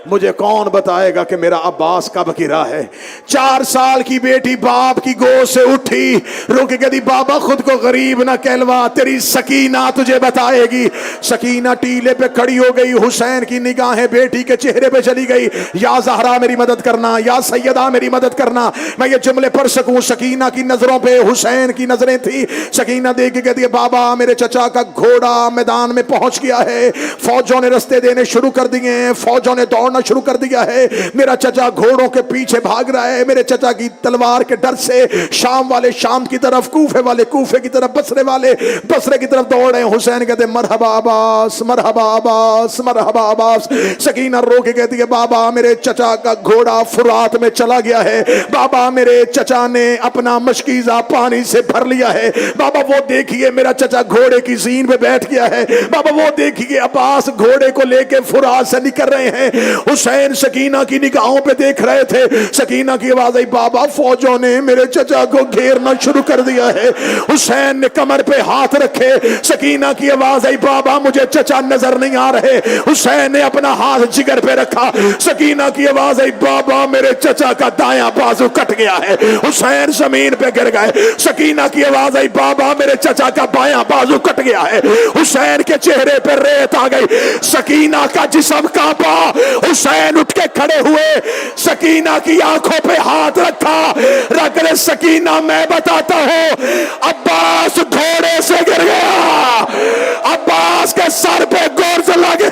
मुझे कौन बताएगा कि मेरा अब्बास कब गिरा है। 4 साल की बेटी बाप की गोद से उठी, रुक गई, बाबा खुद को गरीब ना कहलवा, तेरी सकीना तुझे बताएगी। सकीना टीले पे खड़ी हो गई, हुसैन की निगाहें बेटी के चेहरे पे चली गई। या ज़हरा मेरी मदद करना, या सैयदा मेरी मदद करना, मैं ये जुमले पढ़ सकूं। सकीना की नजरों पे हुसैन की नजरें थी। सकीना देख के कहती है बाबा मेरे चचा का घोड़ा मैदान में पहुंच गया है, फौजों ने रास्ते देने शुरू कर दिए हैं, फौजों ने दौड़ दौड़ना शुरू कर दिया है। मेरा चचा घोड़ों के पीछे भाग रहा है, मेरे चचा की तलवार के डर से शाम वाले शाम की तरफ, कूफे वाले कूफे की तरफ, बसरे वाले बसरे की तरफ दौड़ रहे हैं। हुसैन कहते मरहबा अब्बास, मरहबा अब्बास, मरहबा अब्बास। सकीना रो के कहती है बाबा मेरे चचा का घोड़ा फुरात में चला गया है, बाबा मेरे चचा ने अपना मशकीजा पानी से भर लिया है, बाबा वो देखिए मेरा चचा घोड़े की जीन पे बैठ गया है, बाबा वो देखिए अब्बास घोड़े को लेके फुरात से निकल रहे हैं। हुसैन सकीना की निगाहों पे देख रहे थे। सकीना की आवाज आई बाबा फौजों ने मेरे चचा को घेरना शुरू कर दिया है। हुसैन ने कमर पे हाथ रखे। सकीना की आवाज आई बाबा मुझे चचा नजर नहीं आ रहे। हुसैन ने अपना हाथ जिगर पे रखा। सकीना की आवाज आई बाबा मेरे चचा का दायां बाजू कट गया है। हुसैन जमीन पे गिर गए। सकीना की आवाज आई बाबा मेरे चचा का बायां बाजू कट गया है। हुसैन के चेहरे पे रेत आ गई। सकीना का जिस्म कांपा। हुसैन उठ के खड़े हुए, सकीना की आंखों पे हाथ रखा, रख ले सकीना मैं बताता हूं अब्बास घोड़े से गिर गया, अब्बास के सर पे गोर लगे।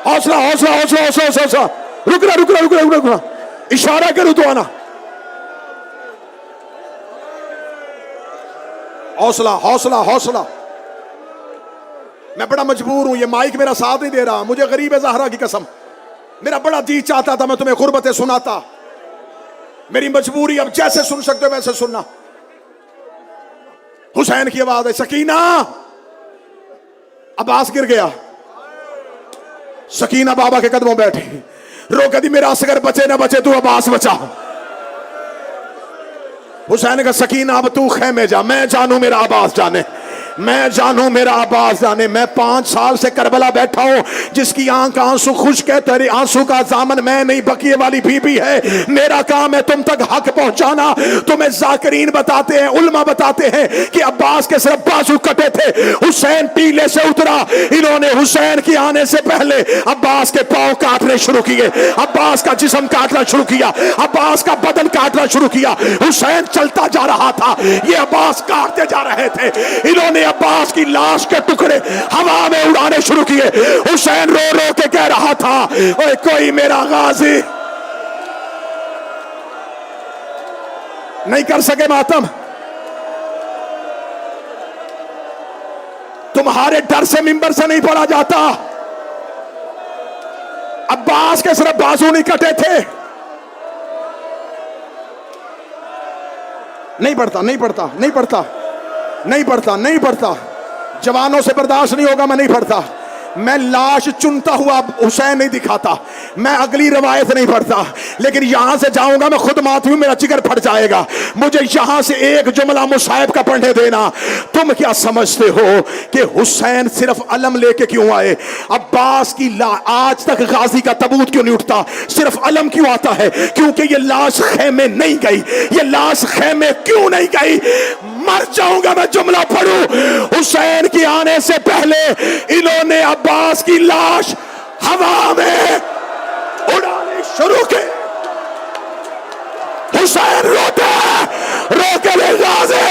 हौसला हौसला हौसला हौसला हौसला, रुकना रुकना रुकना रुकना, इशारा करूं तो आना, हौसला हौसला हौसला। मैं बड़ा मजबूर हूं, ये माइक मेरा साथ नहीं दे रहा, मुझे गरीब ज़हरा की कसम, मेरा बड़ा जी चाहता था मैं तुम्हें गुरबतें सुनाता, मेरी मजबूरी, अब जैसे सुन सकते हो वैसे सुनना। हुसैन की आवाज है सकीना, अब्बास गिर गया। सकीना बाबा के कदमों बैठी, रो कहती मेरा असगर बचे ना बचे तू अब्बास बचा। हुसैन का सकीना अब तू खेमे जा, मैं जानू मेरा अब्बास जाने, मैं जानू मेरा अब्बास जाने। मैं 5 साल से करबला बैठा हूं, जिसकी आंख आंसू खुश्क है, तेरे आंसू का दामन मैं नहीं, बकिए वाली बीबी है। मेरा काम है तुम तक हक पहुंचाना। तुम्हें जाकिरीन बताते हैं, उल्मा बताते हैं कि अब्बास के सिर्फ बाजू कटे थे। हुसैन टीले से उतरा, इन्होंने हुसैन के आने से पहले अब्बास के पांव काटने शुरू किए, अब्बास का जिस्म काटना शुरू किया, अब्बास का बदन काटना शुरू किया। हुसैन चलता जा रहा था, ये अब्बास काटते जा रहे थे। इन्होंने अब्बास की लाश के टुकड़े हवा में उड़ाने शुरू किए। हुसैन रो रो के कह रहा था ओए कोई मेरा गाजी नहीं कर सके मातम, तुम्हारे डर से मिंबर से नहीं पड़ा जाता। अब्बास के सिर्फ बाजू नहीं कटे थे। नहीं पड़ता नहीं पड़ता नहीं पड़ता नहीं पढ़ता नहीं पढ़ता, जवानों से बर्दाश्त नहीं होगा, मैं नहीं पढ़ता। मैं लाश चुनता हुआ हुसैन नहीं दिखाता, मैं अगली रवायत नहीं पढ़ता, लेकिन यहां से जाऊंगा मैं खुद माती हूं, मेरा जिगर फट जाएगा। मुझे यहां से एक जुमला मुसाहिब का पढ़ने देना। तुम क्या समझते हो कि हुसैन सिर्फ अलम लेके क्यों आए? अब्बास की आज तक गाजी का तबूत क्यों नहीं उठता? सिर्फ अलम क्यों आता है? क्योंकि ये लाश खेमे नहीं गई। ये लाश खेमे क्यों नहीं गई? मर जाऊंगा मैं जुमला पढ़ूं। हुसैन के आने से पहले इन्होंने अब्बास की लाश हवा में उड़ाने शुरू की। हुसैन रोते, रोके ले गाज़ी